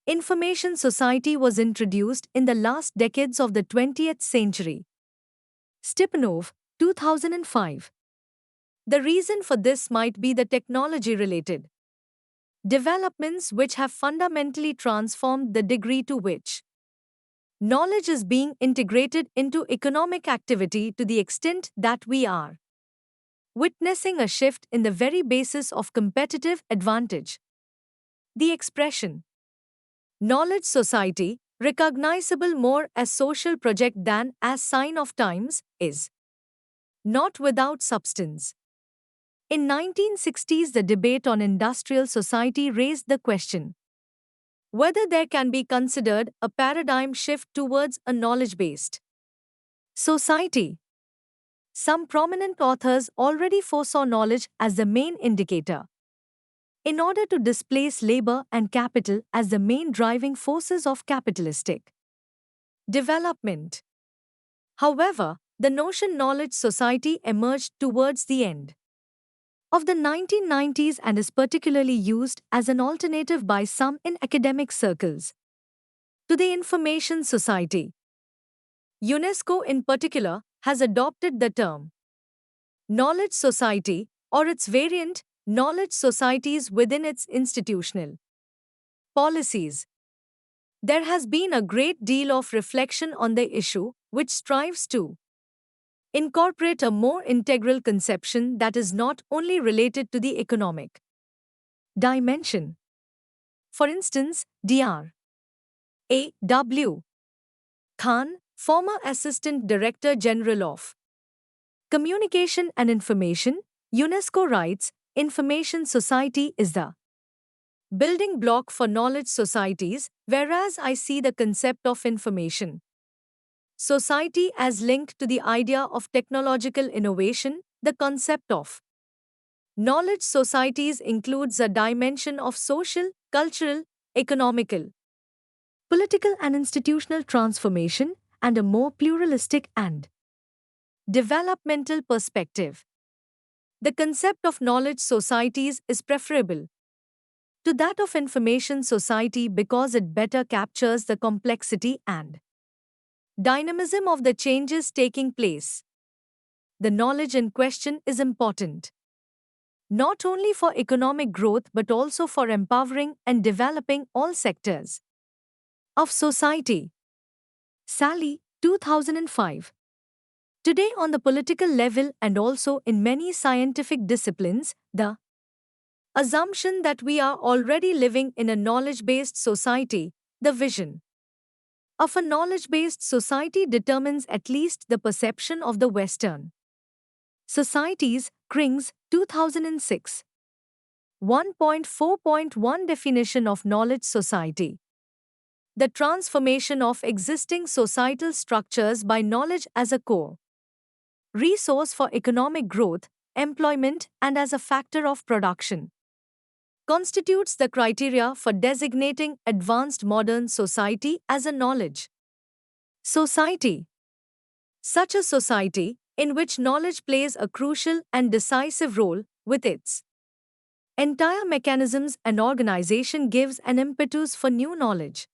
information society was introduced in the last decades of the 20th century. Stipanov, 2005. The reason for this might be the technology-related developments which have fundamentally transformed the degree to which knowledge is being integrated into economic activity to the extent that we are witnessing a shift in the very basis of competitive advantage. The expression knowledge society, recognizable more as social project than as sign of times, is not without substance. In 1960s, the debate on industrial society raised the question whether there can be considered a paradigm shift towards a knowledge-based society. Some prominent authors already foresaw knowledge as the main indicator in order to displace labor and capital as the main driving forces of capitalistic development. However, the notion knowledge society emerged towards the end of the 1990s and is particularly used as an alternative by some in academic circles to the information society. UNESCO in particular has adopted the term knowledge society or its variant knowledge societies within its institutional policies. There has been a great deal of reflection on the issue, which strives to incorporate a more integral conception that is not only related to the economic dimension. For instance, Dr. A. W. Khan, former Assistant Director General of Communication and Information, UNESCO writes, information society is the building block for knowledge societies, whereas I see the concept of information society as linked to the idea of technological innovation. The concept of knowledge societies includes a dimension of social, cultural, economical, political and institutional transformation, and a more pluralistic and developmental perspective. The concept of knowledge societies is preferable to that of information society because it better captures the complexity and dynamism of the changes taking place. The knowledge in question is important not only for economic growth but also for empowering and developing all sectors of society. Sally, 2005. Today, on the political level and also in many scientific disciplines, the assumption that we are already living in a knowledge-based society, the vision of a knowledge-based society determines at least the perception of the Western societies. Krings, 2006. 1.4.1 Definition of knowledge society. The transformation of existing societal structures by knowledge as a core resource for economic growth, employment, and as a factor of production, constitutes the criteria for designating advanced modern society as a knowledge society. Such a society, in which knowledge plays a crucial and decisive role, with its entire mechanisms and organization gives an impetus for new knowledge,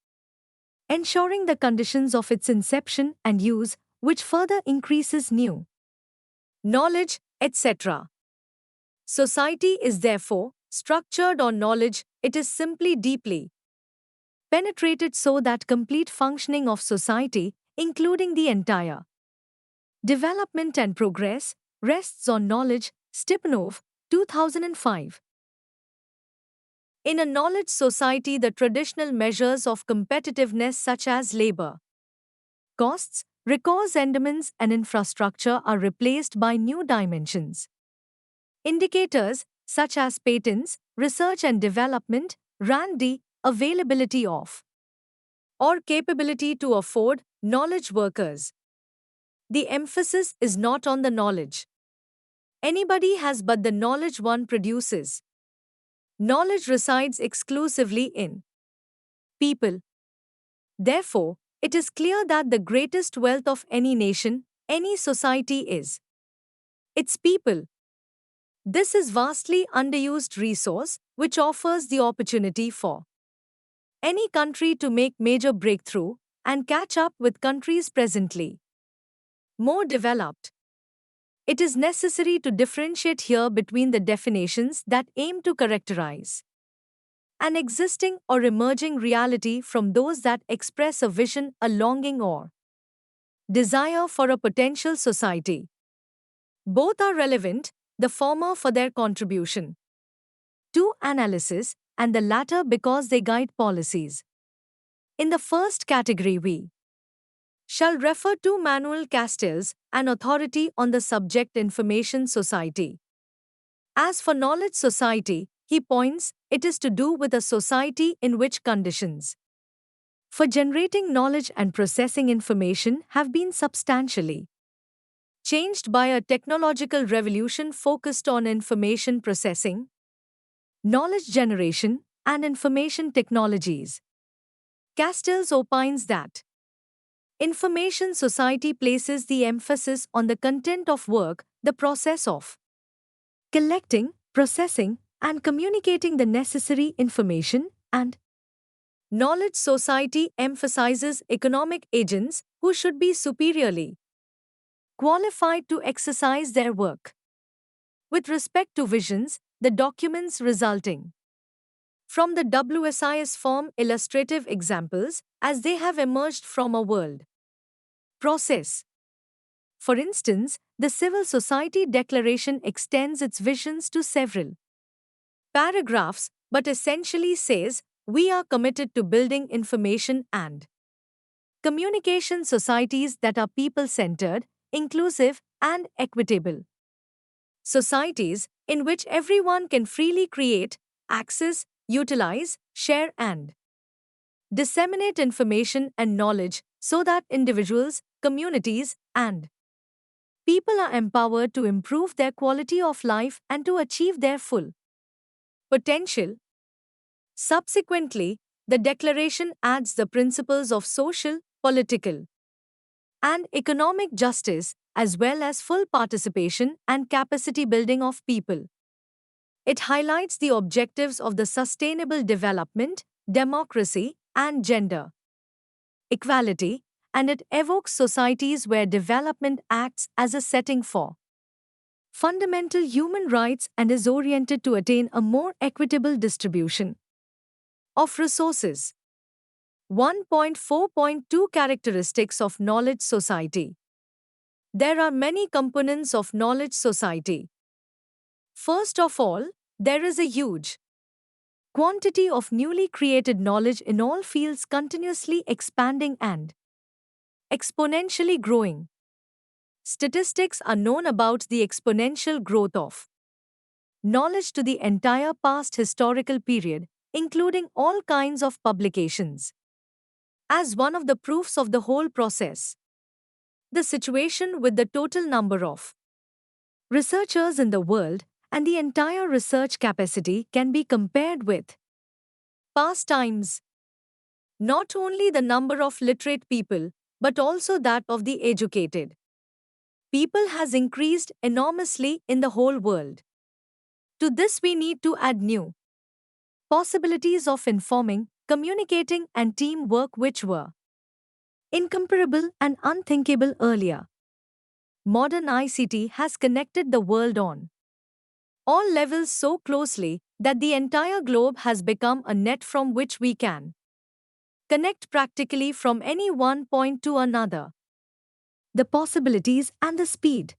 ensuring the conditions of its inception and use, which further increases new knowledge, etc. Society is therefore structured on knowledge, it is simply deeply penetrated so that complete functioning of society, including the entire development and progress, rests on knowledge. Stipanov, 2005. In a knowledge society, the traditional measures of competitiveness such as labor costs, recourse endowments, and infrastructure are replaced by new dimensions. Indicators such as patents, research and development, R&D, availability of or capability to afford knowledge workers. The emphasis is not on the knowledge anybody has but the knowledge one produces. Knowledge resides exclusively in people. Therefore, it is clear that the greatest wealth of any nation, any society is its people. This is vastly underused resource which offers the opportunity for any country to make major breakthrough and catch up with countries presently more developed. It is necessary to differentiate here between the definitions that aim to characterize an existing or emerging reality from those that express a vision, a longing, or desire for a potential society. Both are relevant, the former for their contribution to analysis, and the latter because they guide policies. In the first category, we shall refer to Manuel Castells, an authority on the subject Information Society. As for Knowledge Society, he points, it is to do with a society in which conditions for generating knowledge and processing information have been substantially changed by a technological revolution focused on information processing, knowledge generation, and information technologies. Castells opines that Information Society places the emphasis on the content of work, the process of collecting, processing, and communicating the necessary information, and Knowledge Society emphasizes economic agents who should be superiorly qualified to exercise their work. With respect to visions, the documents resulting from the WSIS form illustrative examples as they have emerged from a world process. For instance, the Civil Society Declaration extends its visions to several paragraphs but essentially says, we are committed to building information and communication societies that are people-centered, inclusive, and equitable. Societies in which everyone can freely create, access, utilize, share, and disseminate information and knowledge so that individuals, communities, and people are empowered to improve their quality of life and to achieve their full potential. Subsequently, the Declaration adds the principles of social, political, and economic justice, as well as full participation and capacity building of people. It highlights the objectives of the sustainable development, democracy, and gender equality, and it evokes societies where development acts as a setting for fundamental human rights and is oriented to attain a more equitable distribution of resources. 1.4.2 Characteristics of Knowledge Society. There are many components of knowledge society. First of all, there is a huge quantity of newly created knowledge in all fields continuously expanding and exponentially growing. Statistics are known about the exponential growth of knowledge to the entire past historical period, including all kinds of publications, as one of the proofs of the whole process. the situation with the total number of researchers in the world, and the entire research capacity can be compared with past times. Not only the number of literate people, but also that of the educated people has increased enormously in the whole world. To this, we need to add new possibilities of informing, communicating, and teamwork which were incomparable and unthinkable earlier. Modern ICT has connected the world on all levels so closely that the entire globe has become a net from which we can connect practically from any one point to another. The possibilities and the speed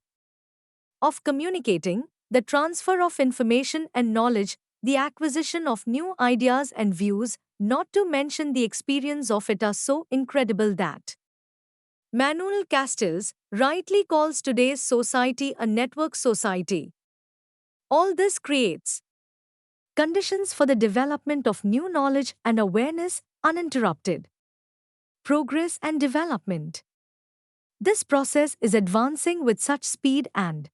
of communicating, the transfer of information and knowledge, the acquisition of new ideas and views, not to mention the experience of it, are so incredible that Manuel Castells rightly calls today's society a network society. All this creates conditions for the development of new knowledge and awareness, uninterrupted progress and development. This process is advancing with such speed and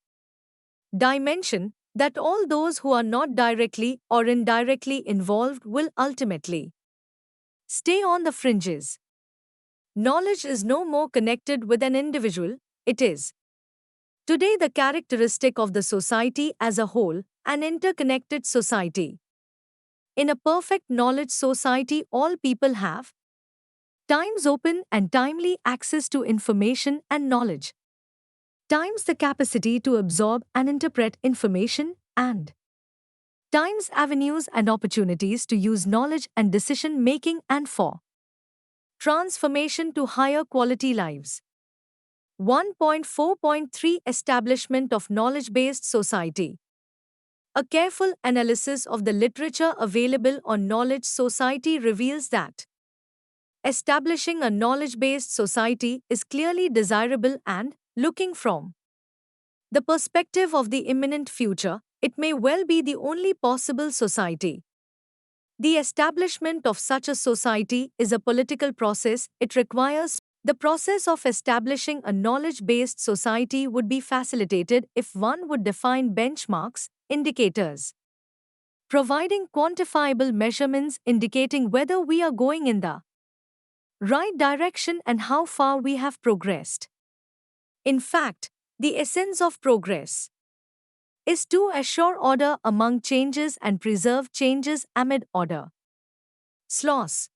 dimension that all those who are not directly or indirectly involved will ultimately stay on the fringes. Knowledge is no more connected with an individual, it is today the characteristic of the society as a whole, an interconnected society. In a perfect knowledge society, all people have times open and timely access to information and knowledge, times the capacity to absorb and interpret information, and times avenues and opportunities to use knowledge and decision making and for transformation to higher quality lives. 1.4.3 Establishment of Knowledge-Based Society. A careful analysis of the literature available on knowledge society reveals that establishing a knowledge-based society is clearly desirable and, looking from the perspective of the imminent future, it may well be the only possible society. The establishment of such a society is a political process. It requires the process of establishing a knowledge-based society would be facilitated if one would define benchmarks, indicators, providing quantifiable measurements indicating whether we are going in the right direction and how far we have progressed. In fact, the essence of progress is to assure order among changes and preserve changes amid order. Sloss.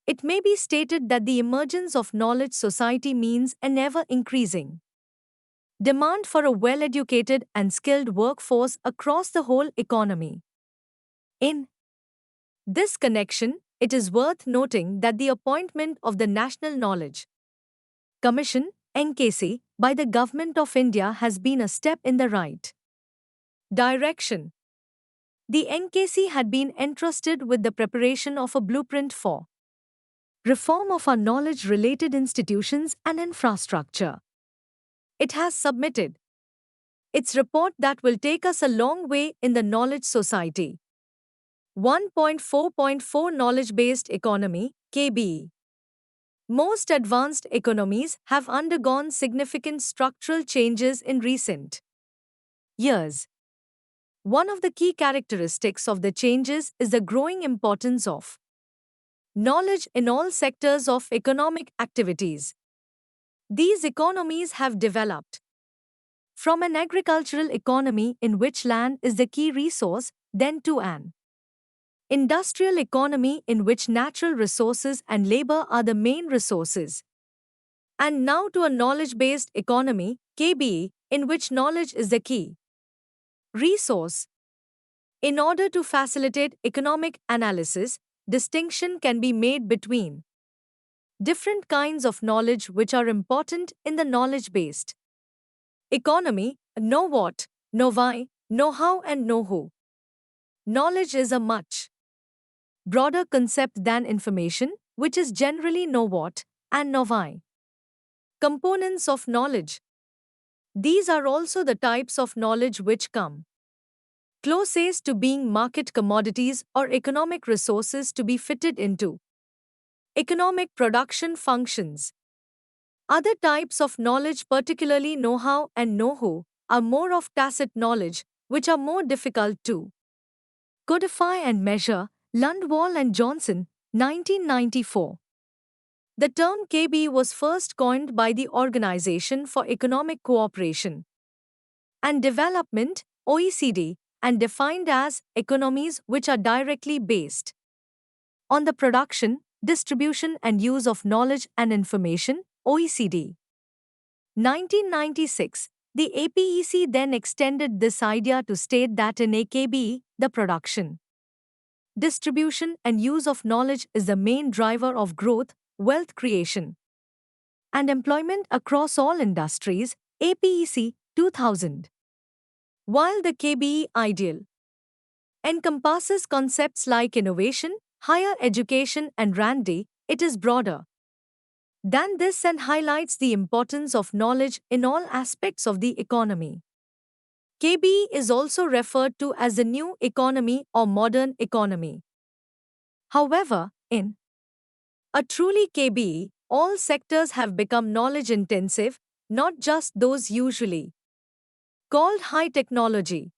It may be stated that the emergence of knowledge society means an ever-increasing demand for a well-educated and skilled workforce across the whole economy. In this connection, it is worth noting that the appointment of the National Knowledge Commission, NKC, by the Government of India has been a step in the right direction. The NKC had been entrusted with the preparation of a blueprint for reform of our knowledge-related institutions and infrastructure. It has submitted its report that will take us a long way in the knowledge society. 1.4.4 Knowledge-Based Economy, KBE. Most advanced economies have undergone significant structural changes in recent years. One of the key characteristics of the changes is the growing importance of knowledge in all sectors of economic activities. These economies have developed from an agricultural economy in which land is the key resource, then to an industrial economy in which natural resources and labor are the main resources, and now to a knowledge-based economy, KBE, in which knowledge is the key resource. In order to facilitate economic analysis, distinction can be made between different kinds of knowledge which are important in the knowledge-based economy: know what, know why, know how, and know who. Knowledge is a much broader concept than information, which is generally know what and know why. Components of knowledge. These are also the types of knowledge which come closest to being market commodities or economic resources to be fitted into economic production functions. Other types of knowledge, particularly know-how and know-who, are more of tacit knowledge, which are more difficult to codify and measure. Lundwall and Johnson, 1994. The term KB was first coined by the Organization for Economic Cooperation and Development, OECD, and defined as economies which are directly based on the production, distribution, and use of knowledge and information, OECD. 1996, the APEC then extended this idea to state that in AKBE, the production, distribution, and use of knowledge is the main driver of growth, wealth creation, and employment across all industries, APEC 2000. While the KBE ideal encompasses concepts like innovation, higher education, and R&D, it is broader than this and highlights the importance of knowledge in all aspects of the economy. KBE is also referred to as the new economy or modern economy. However, in a truly KBE, all sectors have become knowledge intensive, not just those usually called high technology.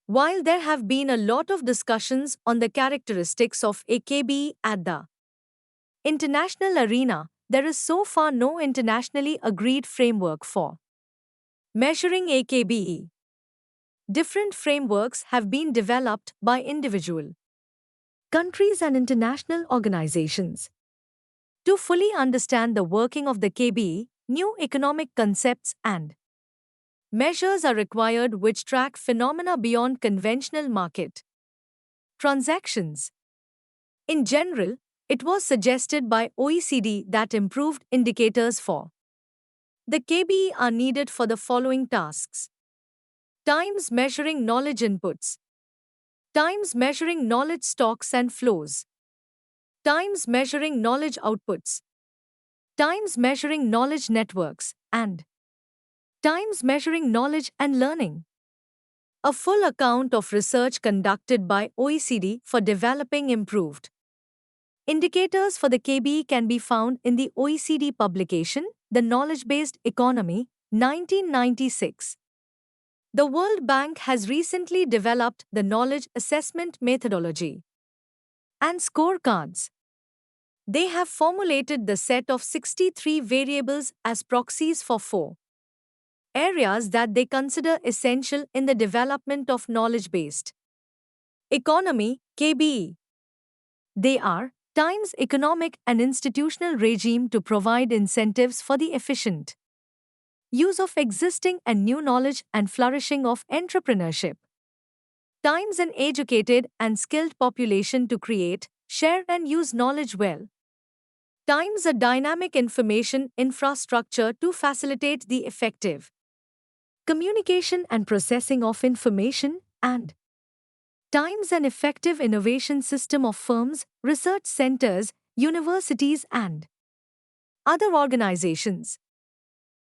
While there have been a lot of discussions on the characteristics of a KBE at the international arena, there is so far no internationally agreed framework for measuring a KBE. Different frameworks have been developed by individual countries and international organizations. To fully understand the working of the KBE, new economic concepts and measures are required which track phenomena beyond conventional market transactions. In general, it was suggested by OECD that improved indicators for the KBE are needed for the following tasks: times measuring knowledge inputs, times measuring knowledge stocks and flows, times measuring knowledge outputs, times measuring knowledge networks, and times measuring knowledge and learning. A full account of research conducted by OECD for developing improved indicators for the KBE can be found in the OECD publication, The Knowledge-Based Economy, 1996. The World Bank has recently developed the Knowledge Assessment Methodology and Scorecards. They have formulated the set of 63 variables as proxies for 4 areas that they consider essential in the development of knowledge-based economy, KBE. They are times economic and institutional regime to provide incentives for the efficient use of existing and new knowledge and flourishing of entrepreneurship. Times an educated and skilled population to create, share and use knowledge well. Times a dynamic information infrastructure to facilitate the effective communication and processing of information, and times an effective innovation system of firms, research centers, universities, and other organizations.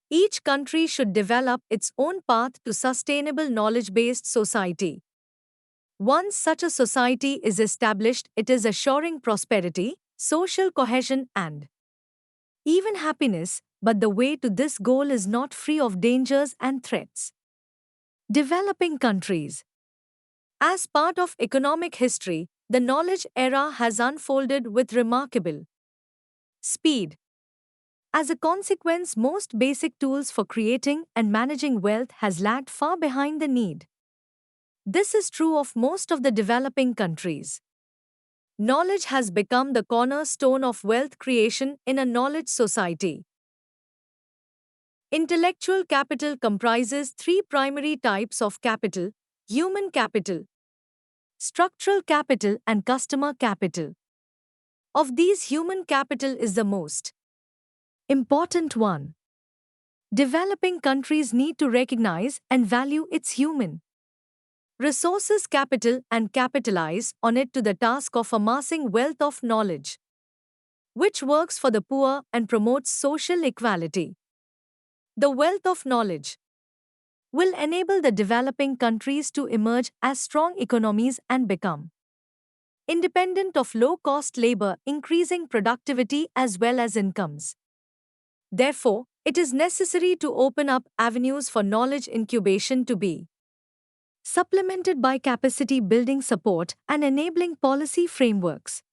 Each country should develop its own path to sustainable knowledge-based society. Once such a society is established, it is assuring prosperity, social cohesion, and even happiness, but the way to this goal is not free of dangers and threats. Developing countries. As part of economic history, the knowledge era has unfolded with remarkable speed. As a consequence, most basic tools for creating and managing wealth has lagged far behind the need. This is true of most of the developing countries. Knowledge has become the cornerstone of wealth creation in a knowledge society. Intellectual capital comprises 3 primary types of capital: human capital, structural capital, and customer capital. Of these, human capital is the most important one. Developing countries need to recognize and value its human resources capital and capitalize on it to the task of amassing wealth of knowledge, which works for the poor and promotes social equality. The wealth of knowledge will enable the developing countries to emerge as strong economies and become independent of low-cost labor, increasing productivity as well as incomes. Therefore, it is necessary to open up avenues for knowledge incubation to be supplemented by capacity building support and enabling policy frameworks.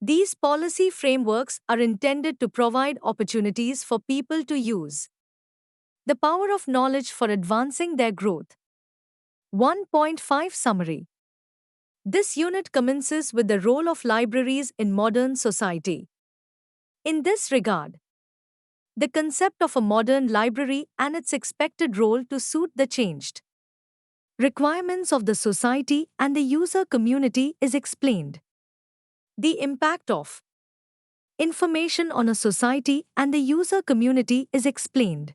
These policy frameworks are intended to provide opportunities for people to use the power of knowledge for advancing their growth. 1.5 Summary. This unit commences with the role of libraries in modern society. In this regard, the concept of a modern library and its expected role to suit the changed requirements of the society and the user community is explained. The impact of information on a society and the user community is explained.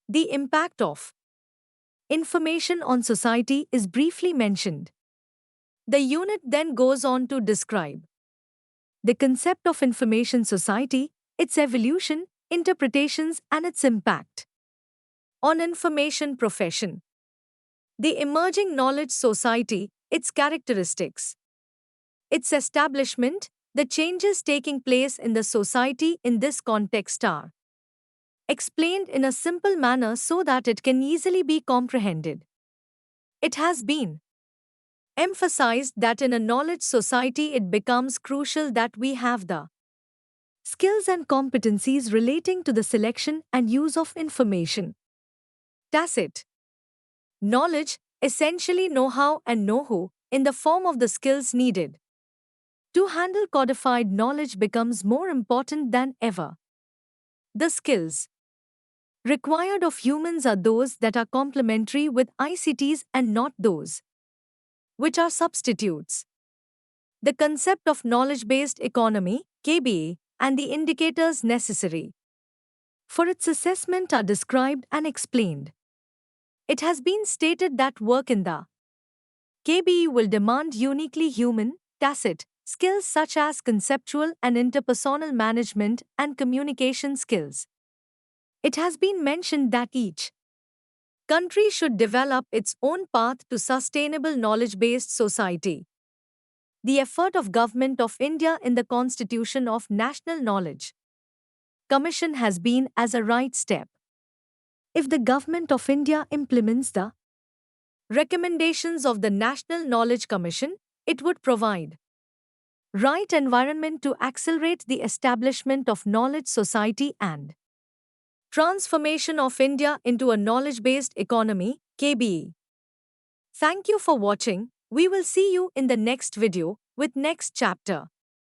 The impact of information on society is briefly mentioned. The unit then goes on to describe the concept of information society, its evolution, interpretations, and its impact on information profession. The emerging knowledge society, its characteristics, its establishment, the changes taking place in the society in this context are explained in a simple manner so that it can easily be comprehended. It has been emphasized that in a knowledge society it becomes crucial that we have the skills and competencies relating to the selection and use of information. Tacit knowledge, essentially know-how and know-who, in the form of the skills needed to handle codified knowledge becomes more important than ever. The skills required of humans are those that are complementary with ICTs and not those which are substitutes. The concept of knowledge-based economy, KBE, and the indicators necessary for its assessment are described and explained. It has been stated that work in the KBE will demand uniquely human, tacit skills such as conceptual and interpersonal management and communication skills. It has been mentioned that each country should develop its own path to sustainable knowledge-based society. The effort of Government of India in the Constitution of National Knowledge Commission has been as a right step. If the Government of India implements the recommendations of the National Knowledge Commission, it would provide right environment to accelerate the establishment of knowledge society and transformation of India into a knowledge-based economy, KBE. Thank you for watching. We will see you in the next video with next chapter.